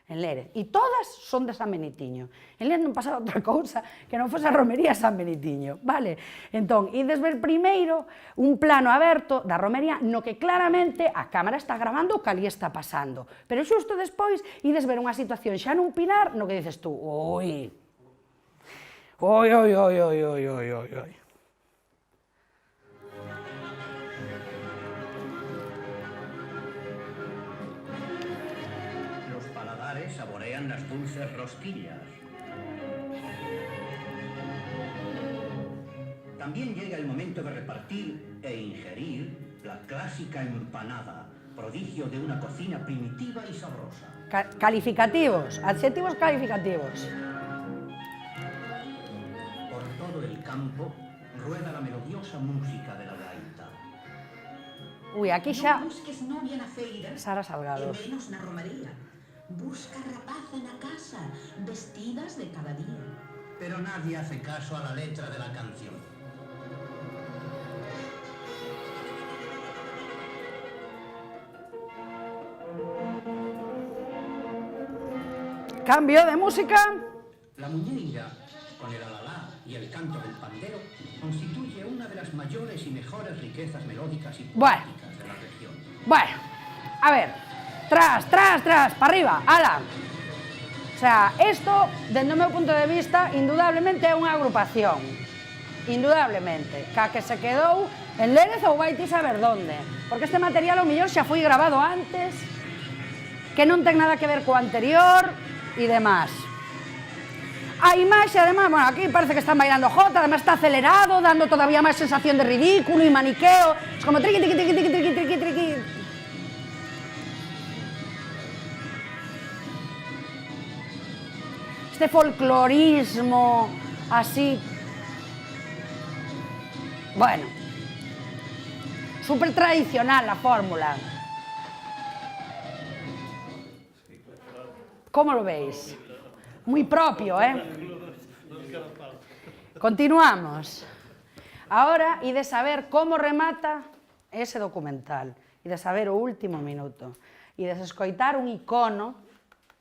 En Lérez. E todas son de San Benitiño. En Lérez non pasaba outra cousa que non fose a romería San Benitiño, vale? Entón, ides ver primeiro un plano aberto da romería no que claramente a cámara está grabando o que ali está pasando. Pero xusto despois ides ver unha situación xa nun pinar no que dices tú, oi. Saborean las dulces rosquillas. También llega el momento de repartir e ingerir la clásica empanada, prodigio de una cocina primitiva y sabrosa. Calificativos, adxetivos calificativos. Por todo el campo rueda la melodiosa música de la gaita. Ui, aquí xa... Non busques novia na feira, Sara Salgado. e menos na romaría. busca rapaza na casa, vestidas de cada día. Pero nadie hace caso a la letra de la canción. Cambio de música. La muñeira, con el alalá y el canto del pandero, constituye una de las mayores y mejores riquezas melódicas y poéticas de la región. Bueno, a ver, tras, para arriba, ala. O sea, esto, desde o meu punto de vista, indudablemente é unha agrupación. Indudablemente. Ca que se quedou en Lérez ou vai ti saber donde. Porque este material, ao mellor, xa foi grabado antes, que non ten nada que ver co anterior e demás. A imaxe, además, bueno, aquí parece que están bailando jota, además está acelerado, dando todavía máis sensación de ridículo e maniqueo. Es como triqui, triqui, triqui, triqui, triqui, triqui, triqui. Este folclorismo así, bueno, súper tradicional la fórmula. ¿Cómo lo veis? Muy propio, ¿eh? Continuamos. Ahora, y de saber cómo remata ese documental, y de saber o último minuto, y de escoitar un icono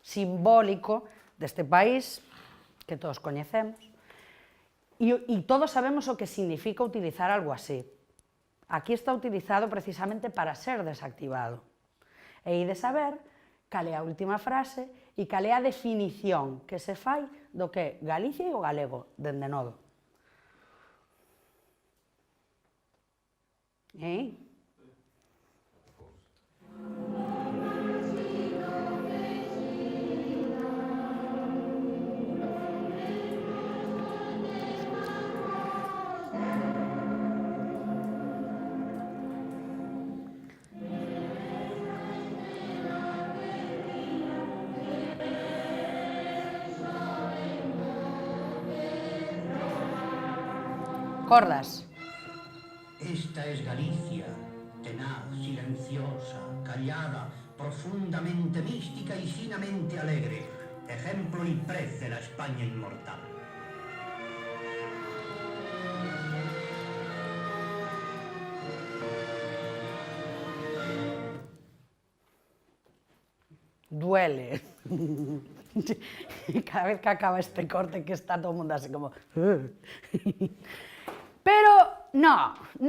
simbólico deste país que todos coñecemos e todos sabemos o que significa utilizar algo así. Aquí está utilizado precisamente para ser desactivado. E de saber cal é a última frase e cal é a definición que se fai do que é Galicia e o galego dende nodo. Cordas. Esta es Galicia, tenaz, silenciosa, callada, profundamente mística y finamente alegre, ejemplo y prez de la España inmortal. Duele. Cada vez que acaba este corte que está todo o mundo así como... Pero,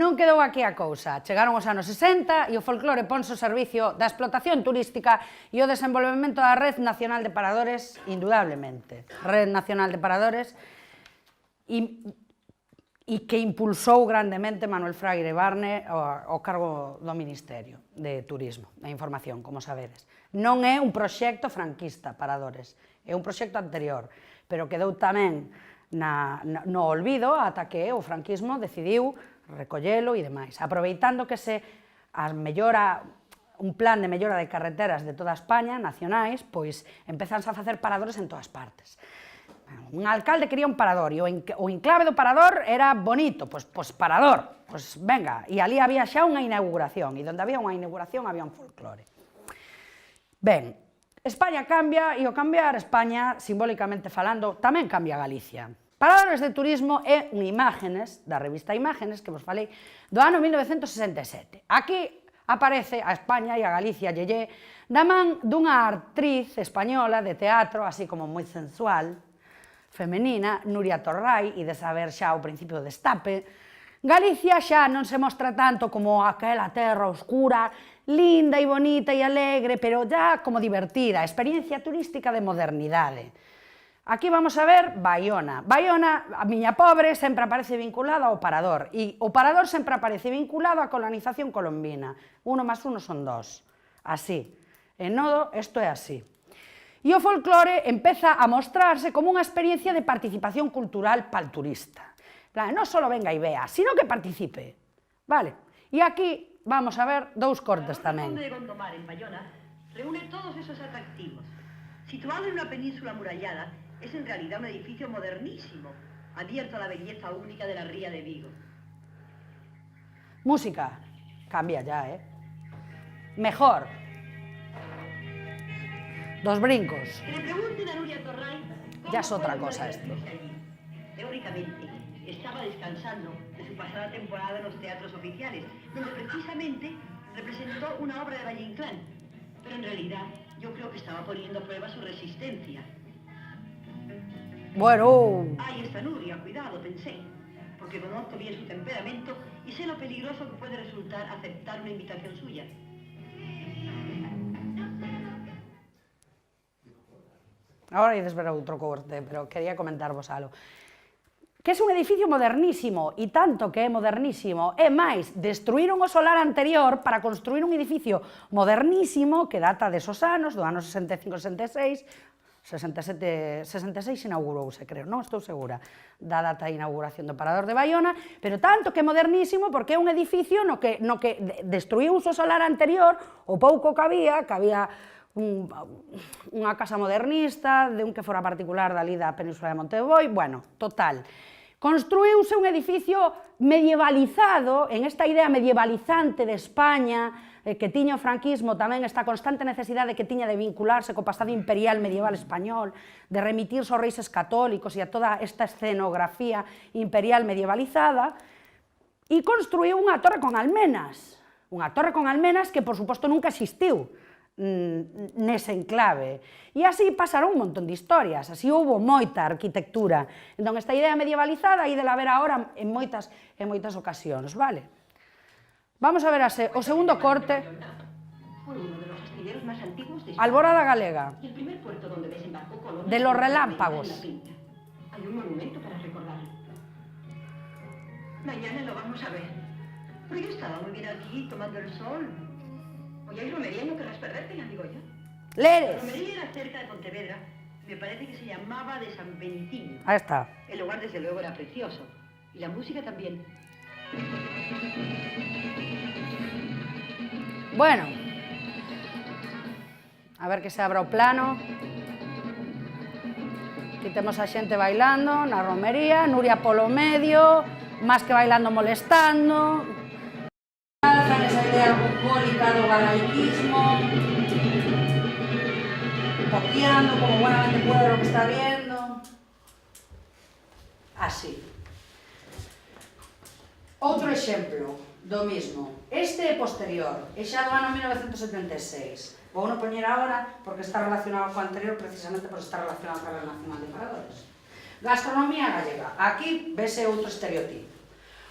non quedou aquí a cousa. Chegaron os anos 60 e o folclore ponse ao servicio da explotación turística e o desenvolvemento da Red Nacional de Paradores, indudablemente. Red Nacional de Paradores e que impulsou grandemente Manuel Fraire Barne ao cargo do Ministerio de Turismo e Información, como sabedes. Non é un proxecto franquista, Paradores, é un proxecto anterior, pero quedou tamén no olvido ata que o franquismo decidiu recollelo e demais, aproveitando que se un plan de mellora de carreteras de toda España, nacionais, pois empezanse a facer paradores en todas partes. Un alcalde quería un parador e o enclave do parador era bonito, pois parador, pois venga, e ali había xa unha inauguración, e onde había unha inauguración había un folclore. Ben, España cambia e ao cambiar España, simbólicamente falando, tamén cambia Galicia. Paradores de Turismo é un Imágenes, da revista Imágenes, que vos falei, do ano 1967. Aquí aparece a España e a Galicia Yeye da man dunha actriz española de teatro, así como moi sensual, femenina, Nuria Torrai, e de saber xa o principio do destape. Galicia xa non se mostra tanto como aquela terra oscura, linda e bonita e alegre, pero ya como divertida, experiencia turística de modernidade. Aquí vamos a ver Baiona. Baiona, a miña pobre, sempre aparece vinculada ao Parador, e o Parador sempre aparece vinculado á colonización colombina. 1 más 1 son 2. Así. En nodo, isto é así. E o folclore empeza a mostrarse como unha experiencia de participación cultural para o turista. Non só venga e vea, sino que participe. Vale. E aquí vamos a ver dous cortes tamén. El Conde de Gondomar, en Bayona, reúne todos esos atractivos. Situado en una península amurallada, es en realidad un edificio modernísimo, abierto a la belleza única de la ría de Vigo. dos brincos. Que le pregunten a Nuria Torray cómo Ya es otra fue cosa esto. desarrollarse allí. Teóricamente, estaba descansando de su pasada temporada en los teatros oficiales, donde precisamente representó una obra de Valle Inclán. Pero en realidad, yo creo que estaba poniendo a prueba su resistencia. Bueno, Ahí está Nuria, cuidado, pensé, porque conozco bien su temperamento y sé lo peligroso que puede resultar aceptar una invitación suya. agora ides ver outro corte, pero quería comentarvos algo. Que é un edificio modernísimo, e tanto que é modernísimo, é máis, destruíron o solar anterior para construir un edificio modernísimo que data desos anos, do ano 65-66, 66 inaugurouse, creo, non estou segura da data de inauguración do Parador de Baiona, pero tanto que é modernísimo porque é un edificio no que destruíu o solar anterior, o pouco que había unha casa modernista, de un que fora particular dali da Península de Monteboi, bueno, total. Construíuse un edificio medievalizado, en esta idea medievalizante de España, que tiña o franquismo tamén esta constante necesidade que tiña de vincularse co pasado imperial medieval español, de remitirse aos reis católicos e a toda esta escenografía imperial medievalizada, e construíu unha torre con almenas que, por suposto, nunca existiu nese enclave. E así pasaron un montón de historias, así houve moita arquitectura. Entón, esta idea medievalizada aí de la ver agora en moitas ocasións, vale? Vamos a ver o segundo corte. Fue uno de los astilleros más antiguos de España. Alborada Galega. Y el primer puerto donde desembarcó Colón. De los relámpagos. Hay un monumento para recordarlo. Mañana lo vamos a ver. Pero yo estaba muy bien aquí, tomando el sol. Hoy hay romería, no querrás perderte, amigo yo. Leres. La romería era cerca de Pontevedra. Me parece que se llamaba de San Benitiño. Ahí está. El lugar, desde luego, era precioso. Y la música también. Bueno, a ver que se abra o plano. Aquí temos a xente bailando na romería, Nuria polo medio, máis que bailando molestando. Esa idea bucólica do galaicismo, copiando como buenamente puede lo que está viendo. Así. Outro exemplo do mismo. Este é posterior, é xa do ano 1976. Vou non poñer agora porque está relacionado co anterior precisamente por estar relacionado con a Nacional de Paradores. Gastronomía gallega. Aquí vese outro estereotipo.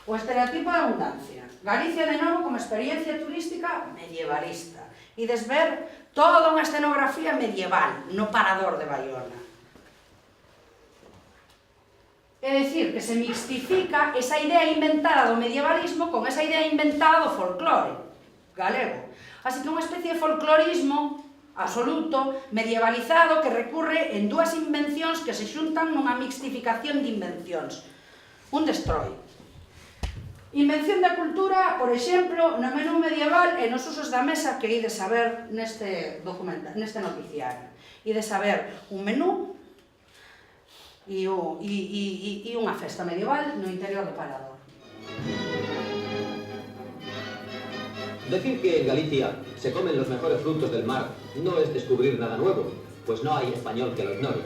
O estereotipo da abundancia. Galicia de novo como experiencia turística medievalista. E desver toda unha escenografía medieval no Parador de Baiona. É dicir, que se mixtifica esa idea inventada do medievalismo con esa idea inventada do folclore galego. Así que unha especie de folclorismo absoluto, medievalizado, que recurre en dúas invencións que se xuntan nunha mixtificación de invencións. Un destroy. Invención da cultura, por exemplo, no menú medieval e nos usos da mesa que ides saber neste noticiario. Ides saber un menú e unha festa medieval no interior do Parador. Decir que en Galicia se comen los mejores frutos del mar no es descubrir nada nuevo, pues no hay español que lo ignore.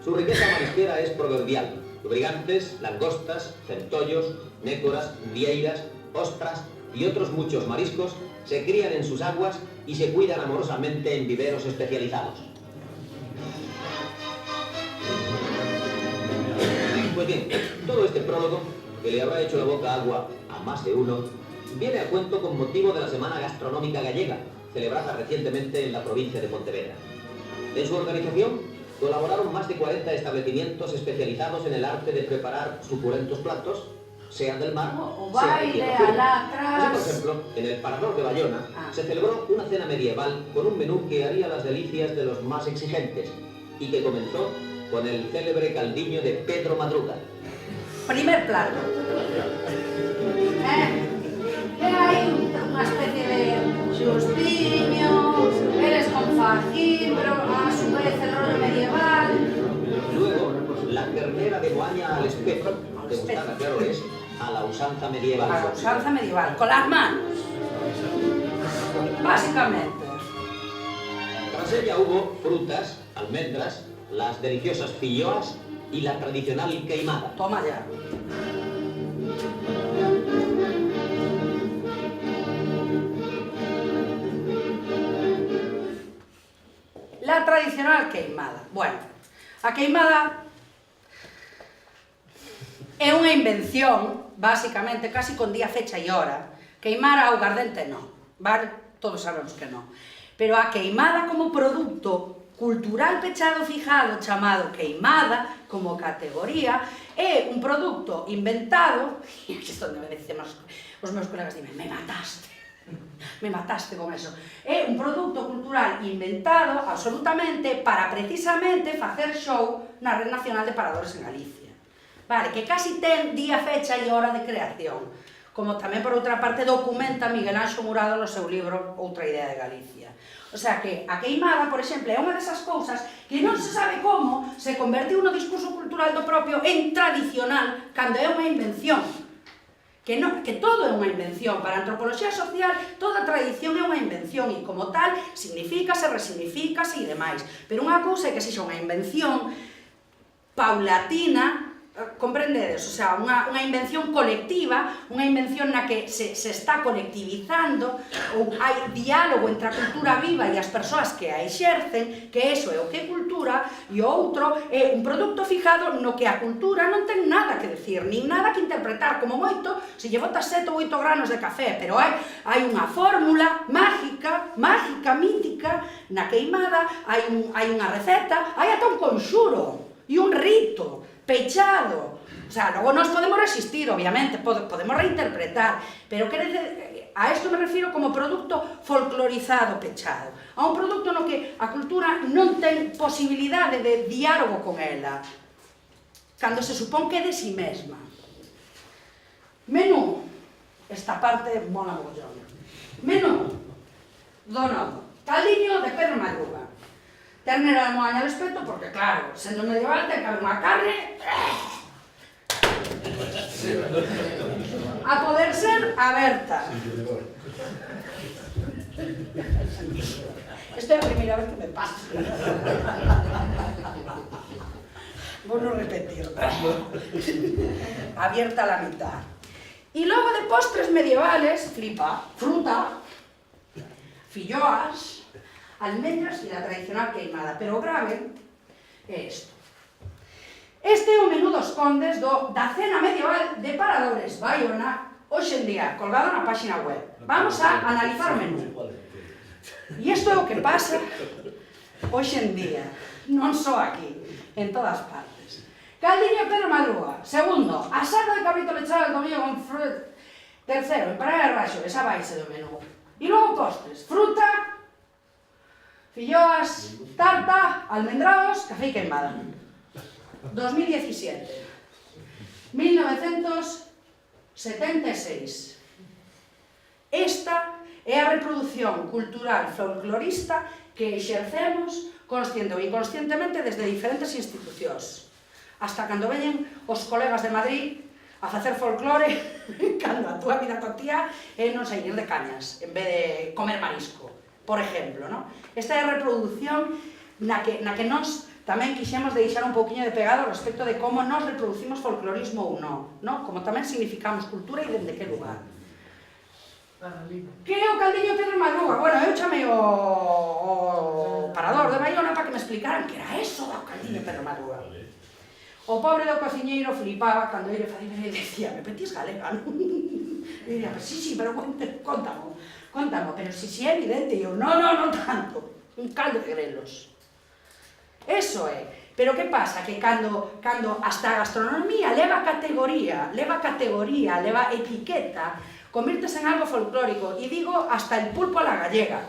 Su riqueza marisquera es proverbial. Brigantes, langostas, centollos, nécoras, vieiras, ostras y otros muchos mariscos se crían en sus aguas y se cuidan amorosamente en viveros especializados. Pues bien, todo este prólogo, que le habrá hecho la boca agua a más de uno, viene a cuento con motivo de la Semana Gastronómica Gallega, celebrada recientemente en la provincia de Pontevedra. En su organización colaboraron más de 40 establecimientos especializados en el arte de preparar suculentos platos, sean del mar, sean de tierra firme. Así, por ejemplo, en el Parador de Baiona se celebró una cena medieval con un menú que haría las delicias de los más exigentes y que comenzó con el célebre caldiño de Pedro Madruga. Primer plato. Hai unha especie de xustiño, eres con fajín, pero a su vez el rollo medieval. Luego, la ternera de Moaña al espeto, degustada, claro es, a la usanza medieval. A la usanza medieval, con las manos. Básicamente. Tras ella hubo frutas, almendras, las deliciosas filloas y la tradicional queimada. Toma ya. La tradicional queimada. Bueno, a queimada é unha invención, basicamente, casi con día, fecha e hora. Queimar a augardente non, vale? Todos sabemos que non. Pero a queimada como produto cultural pechado fijado, chamado queimada, como categoría, é un produto inventado, e aquí é onde me dicen os meus colegas, dime, me mataste con eso. É un produto cultural inventado absolutamente para precisamente facer show na Red Nacional de Paradores en Galicia. Vale, que casi ten día, fecha e hora de creación, como tamén por outra parte documenta Miguel Anxo Murado no seu libro Outra idea de Galicia. O sea que a queimada, por exemplo, é unha desas cousas que non se sabe como se convertiu no discurso cultural do propio en tradicional cando é unha invención. Que todo é unha invención. Para a antropoloxía social, toda tradición é unha invención e, como tal, signifícase, resignificase e demais. Pero unha cousa é que sexa unha invención paulatina, comprendedes? O sea, unha invención colectiva, unha invención na que se está colectivizando, ou hai diálogo entre a cultura viva e as persoas que a exercen, que eso é o que é cultura, e o outro é un produto fijado no que a cultura non ten nada que decir, nin nada que interpretar, como moito, se lle botas 7 ou 8 granos de café, pero hai unha fórmula mágica, mítica, na queimada, hai unha receta, hai ata un conxuro e un rito pechado. O sea, logo nos podemos resistir, obviamente, podemos reinterpretar, pero a isto me refiro como produto folclorizado pechado, a un produto no que a cultura non ten posibilidade de diálogo con ela, cando se supón que é de si mesma. Menú, esta parte mola mogollón. Menú do nodo, caldiño de Pedro Madruga. Ternera de moaña de espeto, porque claro, sendo medieval ten que haber unha carne a poder ser aberta. Isto é a primeira vez que me pasa. Vou non repetir. Abierta a la mitad. E logo de postres medievales, flipa, fruta, filloas, almendras e la tradicional queimada, pero o grave é isto. Este é o menú dos condes da cena medieval de Paradores, Baiona, hoxe en día, colgado na página web. Vamos a analizar o menú. E isto é o que pasa hoxe en día, non só aquí, en todas partes. Caldiño Pedro Madruga. Segundo, asado de cabrito lechado al domingo con fruta. Tercero, empanada de raxo, esa base do menú. E logo postres, fruta, filloas, tarta, almendrados, café e queimada. 2017. 1976. Esta é a reproducción cultural folclorista que exercemos consciente ou inconscientemente desde diferentes institucións. Hasta cando veñen os colegas de Madrid a facer folclore cando a túa vida cotiá é non sair de cañas en vez de comer marisco. Por exemplo, ¿no? Esta é a reproducción na que nós tamén quixemos deixar un pouquiño de pegado respecto de como nós reproducimos folclorismo ou non, ¿no? Como tamén significamos cultura e dende que lugar. Que é o caldiño Pedro Madruga? Bueno, eu chamei o parador de Baiona para que me explicaran que era eso do caldiño Pedro Madruga. O pobre do cociñeiro flipaba cando ele facía e decía, me petís galega, non? E diría, sí, pero contamo, pero si é evidente. E eu, non tanto, un caldo de grelos. Eso é. Pero que pasa? Que cando hasta a gastronomía leva categoría, leva etiqueta, convírtese en algo folclórico, e digo hasta el pulpo a la gallega,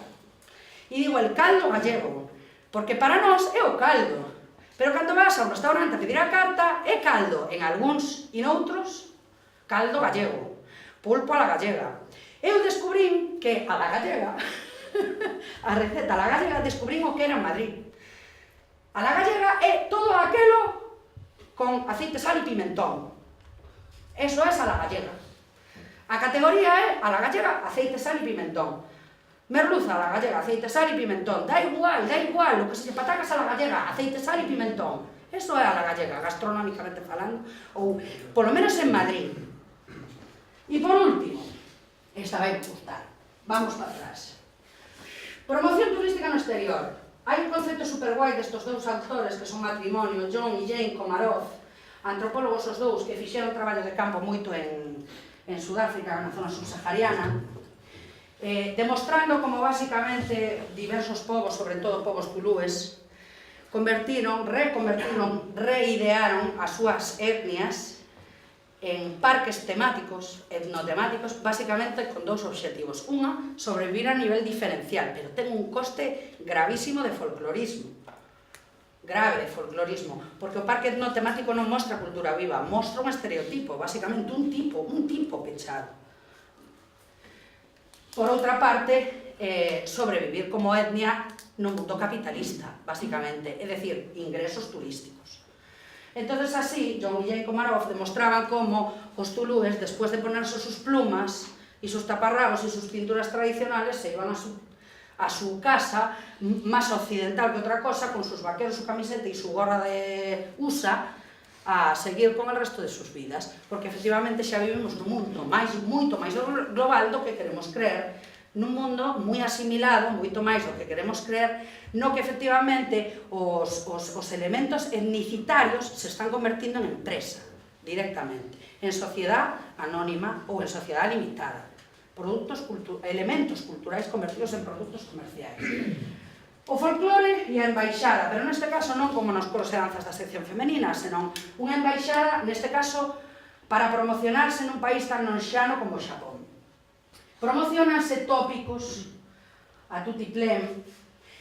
e digo el caldo gallego, porque para nós é o caldo, pero cando vas a un restaurante a pedir a carta, é caldo en algúns e noutros, caldo gallego, pulpo a la gallega. Eu descubrín que a la gallega, a receta a la gallega, descubrín o que era en Madrid. A la gallega é todo aquelo con aceite, sal e pimentón. Eso é a la gallega. A categoría é a la gallega, aceite, sal e pimentón. Merluza a la gallega, aceite, sal y pimentón. Da igual, lo que se patacas a la gallega, aceite, sal y pimentón. Eso é a la gallega, gastronómicamente falando, ou polo menos en Madrid. E por último, esta vai gustar, vamos para atrás. Promoción turística no exterior. Hai un concepto superguai destos dous autores que son matrimonio, John e Jane Komarov, antropólogos os dous que fixeron traballo de campo moito en Sudáfrica, na zona subsahariana, demostrando como basicamente diversos povos, sobre todo povos zulúes, reidearon as súas etnias en parques temáticos, etnotemáticos, basicamente con dous obxectivos. Unha, sobrevivir a nivel diferencial, pero ten un coste gravísimo de folclorismo. Grave de folclorismo, porque o parque etnotemático non mostra cultura viva, mostra un estereotipo, basicamente un tipo pechado. Por outra parte, sobrevivir como etnia no mundo capitalista, basicamente, é dicir, ingresos turísticos. Entonces así, John y Jane Komarov demostraban cómo os zulúes, después de ponerse sus plumas y sus taparrabos y sus pinturas tradicionales, se iban a su casa, más occidental que otra cosa, con sus vaqueros, su camiseta y su gorra de USA, a seguir con el resto de sus vidas, porque efectivamente xa vivimos nun mundo moito máis global do que queremos creer, nun mundo moi asimilado, moito máis do que queremos creer, no que efectivamente os elementos etnicitarios se están convertindo en empresa, directamente, en sociedade anónima ou en sociedade limitada, elementos culturais convertidos en produtos comerciais. O folclore e a embaixada, pero neste caso non como nos coros e danzas da sección femenina, senón unha embaixada, neste caso, para promocionarse nun país tan lonxano como o Xapón. Promocionanse tópicos a tutiplén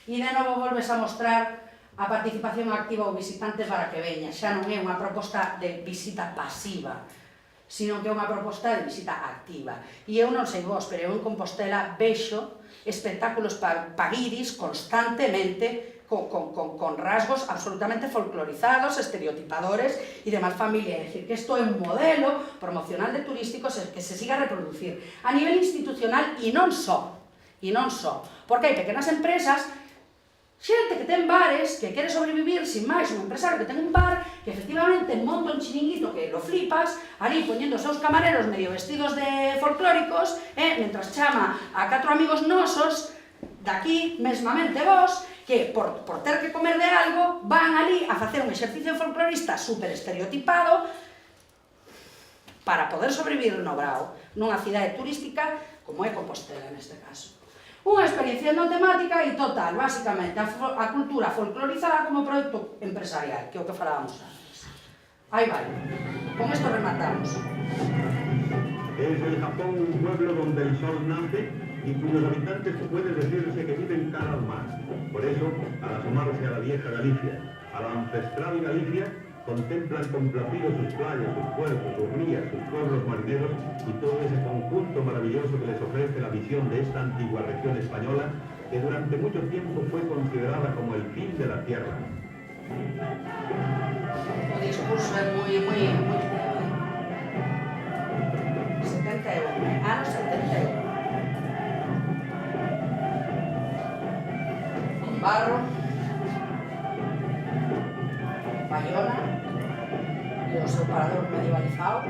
e de novo volves a mostrar a participación activa ou visitante para que veña. Xa non é unha proposta de visita pasiva, sino que é unha proposta de visita activa. E eu non sei vos, pero eu en Compostela vexo espectáculos paguiris constantemente con rasgos absolutamente folclorizados, estereotipadores e demás familia. É dicir, que isto é un modelo promocional de turísticos que se siga a reproducir a nivel institucional e non só, porque hai pequenas empresas, xente que ten bares, que quere sobrevivir sin máis, un empresario que ten un bar, que efectivamente monta un chiringuito que lo flipas, ali poñendo os seus camareros medio vestidos de folclóricos, mentras chama a 4 amigos nosos, daqui, mesmamente vos, que por ter que comer de algo, van ali a facer un exercicio folclorista super estereotipado para poder sobrevivir no Brao, nunha cidade turística como é Compostela neste caso. Unha experiencia non temática e total, basicamente, a cultura folclorizada como produto empresarial, que é o que falábamos antes. Aí vai, con isto rematamos. Es el Japón un pueblo donde el sol nace y cuyos habitantes puede decirse que viven cara al mar. Por eso, al asomarse a la vieja Galicia, a la ancestral Galicia, contemplan complacidos sus playas, sus puertos, sus rías, sus pueblos marineros y todo ese conjunto maravilloso que les ofrece la visión de esta antigua región española que durante mucho tiempo fue considerada como el fin de la tierra. O discurso é moi 71, anos 71. Con barro, Bayona e o seu parador medievalizado.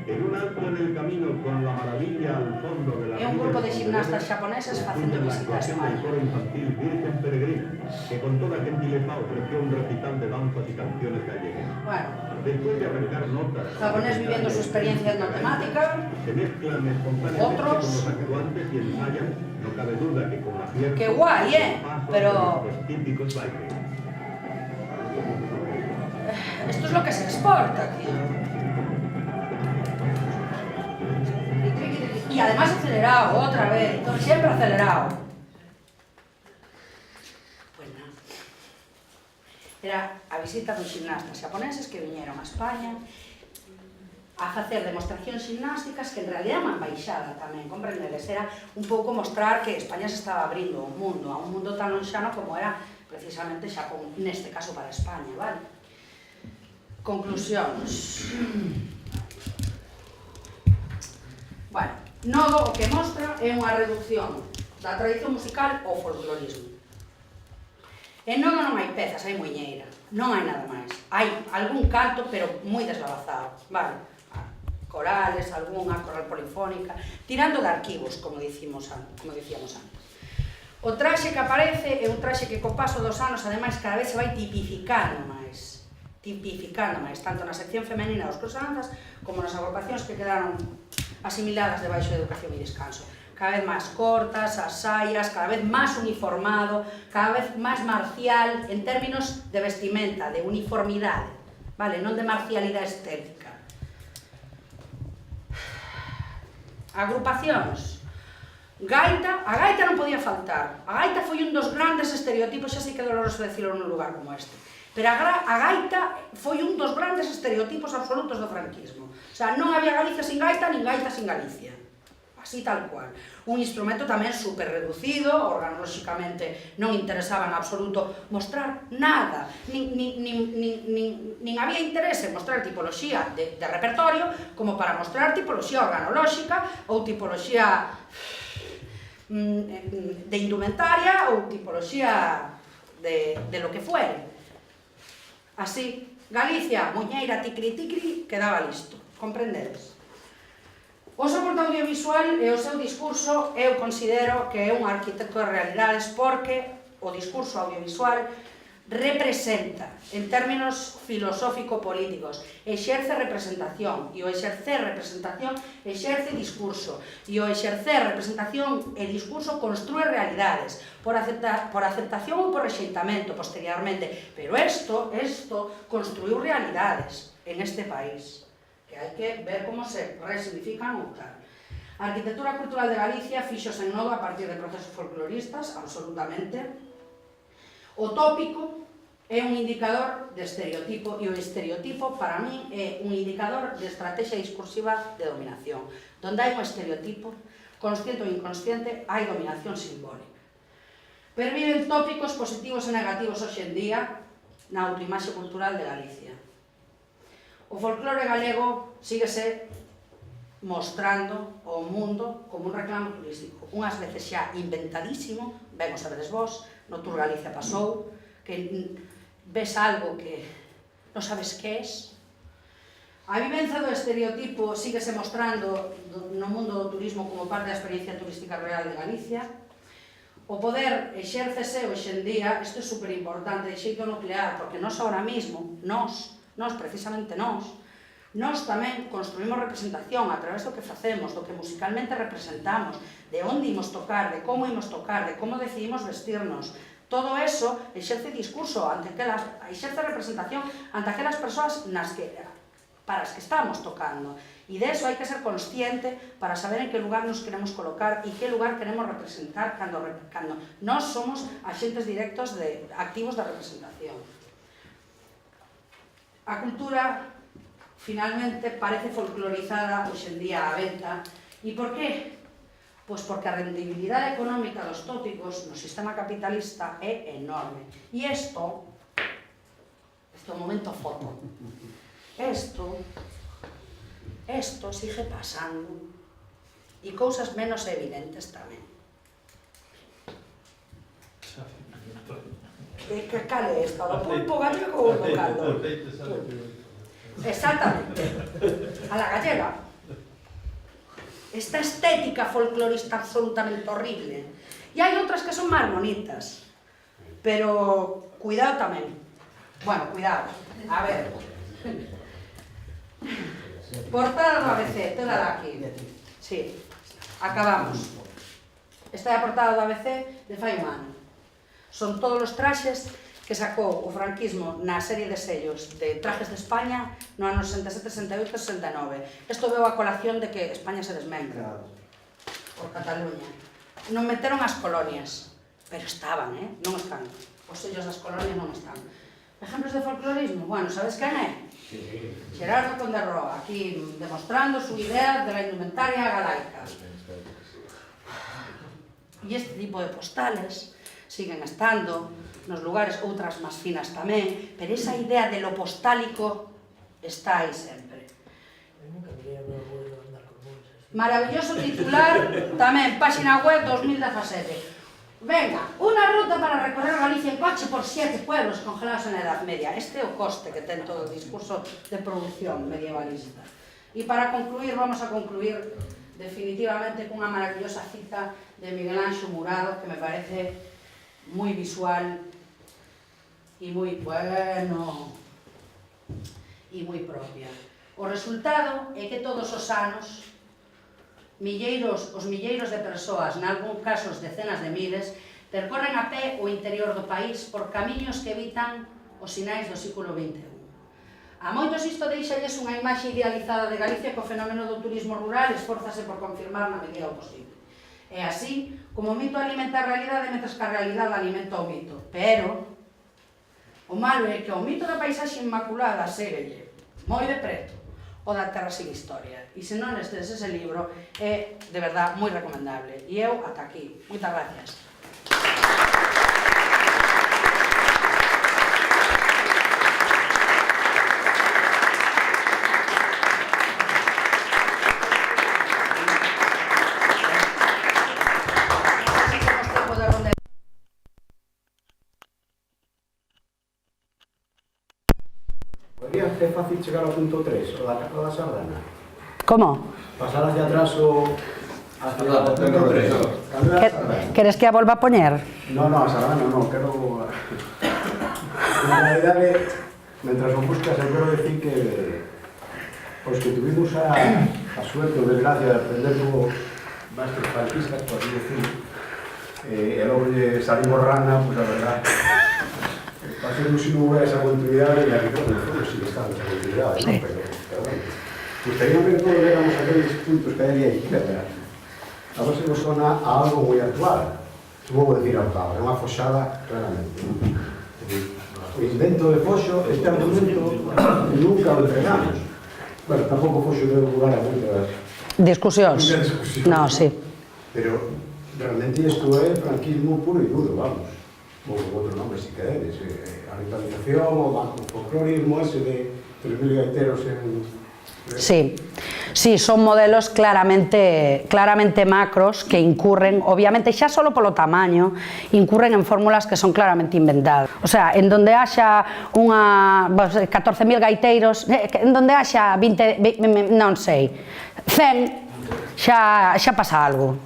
En un alto en el camino con la maravilla al fondo de la É un grupo de gimnastas xaponeses facendo visita a España. El coro infantil Virgen Peregrina, que con toda gentileza ofreció un recital de danzas y canciones gallegas. Bueno, después de arrancar notas, japonés viviendo su experiencia etnotemática, se mezclan espontáneamente otros, con los actuantes y ensayan, no cabe duda que con la cierta qué guay, pero los típicos bailes. esto es lo que se exporta, tío. Y además acelerado, otra vez, siempre acelerado. Pues nada. Era a visita dos gimnastas japoneses que viñeron a España a facer demostracións gimnásticas que en realidad é unha embaixada tamén, comprendedes? Era un pouco mostrar que España se estaba abrindo ao mundo, a un mundo tan lonxano como era precisamente xa con, neste caso para España, vale? Conclusións. Bueno, Nodo o que mostra é unha reducción da tradición musical ao folclorismo. En Nodo non hai pezas, hai muiñeira, non hai nada máis. Hai algún canto, pero moi deslavazado, vale? Corales, algunha coral polifónica, tirando de arquivos, como decíamos antes. O traxe que aparece é un traxe que co paso dos anos, ademais, cada vez se vai tipificando máis, tanto na sección femenina dos cruzadanzas como nas agrupacións que quedaron asimiladas debaixo de Educación e Descanso. Cada vez máis cortas, as saias, cada vez máis uniformado, cada vez máis marcial en términos de vestimenta, de uniformidade, vale? Non de marcialidade estética. Agrupacións. Gaita, a gaita non podía faltar. A gaita foi un dos grandes estereotipos, xa sei que doloroso decirlo nun lugar como este, pero a gaita foi un dos grandes estereotipos absolutos do franquismo. O sea, non había Galicia sin gaita, nin gaita sin Galicia. Así tal cual. Un instrumento tamén super reducido, organolóxicamente non interesaba en absoluto mostrar nada, nin había interese en mostrar tipoloxía de repertorio como para mostrar tipoloxía organolóxica ou tipoloxía de indumentaria ou tipoloxía de lo que fuere. Así, Galicia, muñeira, ticri, quedaba listo. Comprendedes? O soporte audiovisual e o seu discurso eu considero que é un arquitecto de realidades porque o discurso audiovisual representa, en términos filosófico-políticos, exerce representación, e o exercer representación exerce discurso, e o exercer representación e discurso construe realidades, por aceptación ou por rexeitamento posteriormente, pero isto construiu realidades en este país, que hai que ver como se resignifican ou tal. A arquitectura cultural de Galicia fixose en Nodo a partir de procesos folcloristas, absolutamente. O tópico é un indicador de estereotipo, e o estereotipo, para mí, é un indicador de estrategia discursiva de dominación. Donde hai un estereotipo, consciente ou inconsciente, hai dominación simbólica. Perviven tópicos positivos e negativos hoxe en día na autoimaxe cultural de Galicia. O folclore galego síguese mostrando ao mundo como un reclamo turístico. Unhas veces xa inventadísimo, ben o sabedes vos, no Tour Galicia pasou, que ves algo que non sabes que es. A vivenza do estereotipo síguese mostrando no mundo do turismo como parte da experiencia turística real de Galicia. O poder exércese hoxe en día, isto é superimportante, de xeito nuclear, porque nós ahora mismo, nós precisamente nós tamén construímos representación a través do que facemos, do que musicalmente representamos, de onde imos tocar, de como imos tocar, de como decidimos vestirnos. Todo eso exerce discurso, exerce representación ante aquelas persoas para as que estamos tocando. E de eso hai que ser consciente para saber en que lugar nos queremos colocar e que lugar queremos representar cando nós somos axentes directos activos da representación. A cultura, finalmente, parece folclorizada hoxe en día á venta. E por qué? Pois porque a rendibilidade económica dos tópicos no sistema capitalista é enorme. E isto é un momento foto. Isto sigue pasando. E cousas menos evidentes tamén. Que cale esta? O pulpo gallego ou do caldo? Exactamente. A la gallega. Esta estética folclorista absolutamente horrible. E hai outras que son máis bonitas. Pero cuidado tamén. Bueno, cuidado. A ver. Portada do ABC, tela aquí. Sí, acabamos. Esta é a portada do ABC de fai un ano. Son todos os traxes que sacou o franquismo na serie de sellos de Trajes de España no ano 67, 68 e 69. Isto veo a colación de que España se desmembra por Cataluña. Non meteron as colonias, pero estaban, non están. Os sellos das colonias non están. Ejemplos de folclorismo, bueno, sabes quen é? Gerardo Conderroa, aquí demostrando su idea de la indumentaria galaica. E este tipo de postales siguen estando nos lugares, outras máis finas tamén, pero esa idea de lo postálico está aí sempre. Maravilloso titular, tamén, páxina web 2017. Venga, unha ruta para recorrer Galicia en coche por 7 pueblos congelados en a Edad Media. Este é o coste que ten todo o discurso de produción medievalista. E para concluir, vamos a concluir definitivamente cunha maravillosa cita de Miguel Anxo Murado, que me parece moi visual e moi bueno e moi propia. O resultado é que todos os anos os milleiros de persoas, nalgún casos decenas de miles, percorren a pé o interior do país por camiños que evitan os sinais do século XXI. A moitos isto deixalles unha imaxe idealizada de Galicia co fenómeno do turismo rural esfórzase por confirmar na medida do posible. É así como o mito alimenta a realidade, mentre que a realidade alimenta o mito. Pero o malo é que o mito da paisaxe inmaculada séguelle moi de preto o da Terra sin Historia. E se non estes ese libro, é de verdad moi recomendable. E eu, ata aquí. Moitas gracias. É fácil chegar ao punto 3, o da Sardana. Como? Pasar hacia atrás o... hacia o punto 3. Queres que a volva a poñer? No, a Sardana non, quero... Na realidade, mentras o buscas, eu quero decir que os que tuvimos a suerte ou desgracia de aprender como maestros falquistas, por así decir, e logo lle salimos rana, pois a verdad, para ser si non hubiera esa continuidade, e aquí todo el sigue estando esa continuidade, ¿no? Pero bueno, gustaría que todos viéramos aquellos puntos que hay a izquierda. A ver se nos sona a algo moi actual. Vou decir a palabra, unha foxada, claramente. O invento de foxo, este argumento, nunca o entregamos. Bueno, tampouco foxo debe lugar a moitas discusións. No, sí. Pero realmente isto é franquismo puro e duro, vamos. Ou outro nombre, si queredes, a ritualización, o folclorismo ese de 3.000 gaiteros en... Sí, son modelos claramente macros que incurren, obviamente, xa solo polo tamaño, incurren en fórmulas que son claramente inventadas. O sea, en donde haxa 14.000 gaiteiros, en donde haxa 20, non sei, 100, xa pasa algo.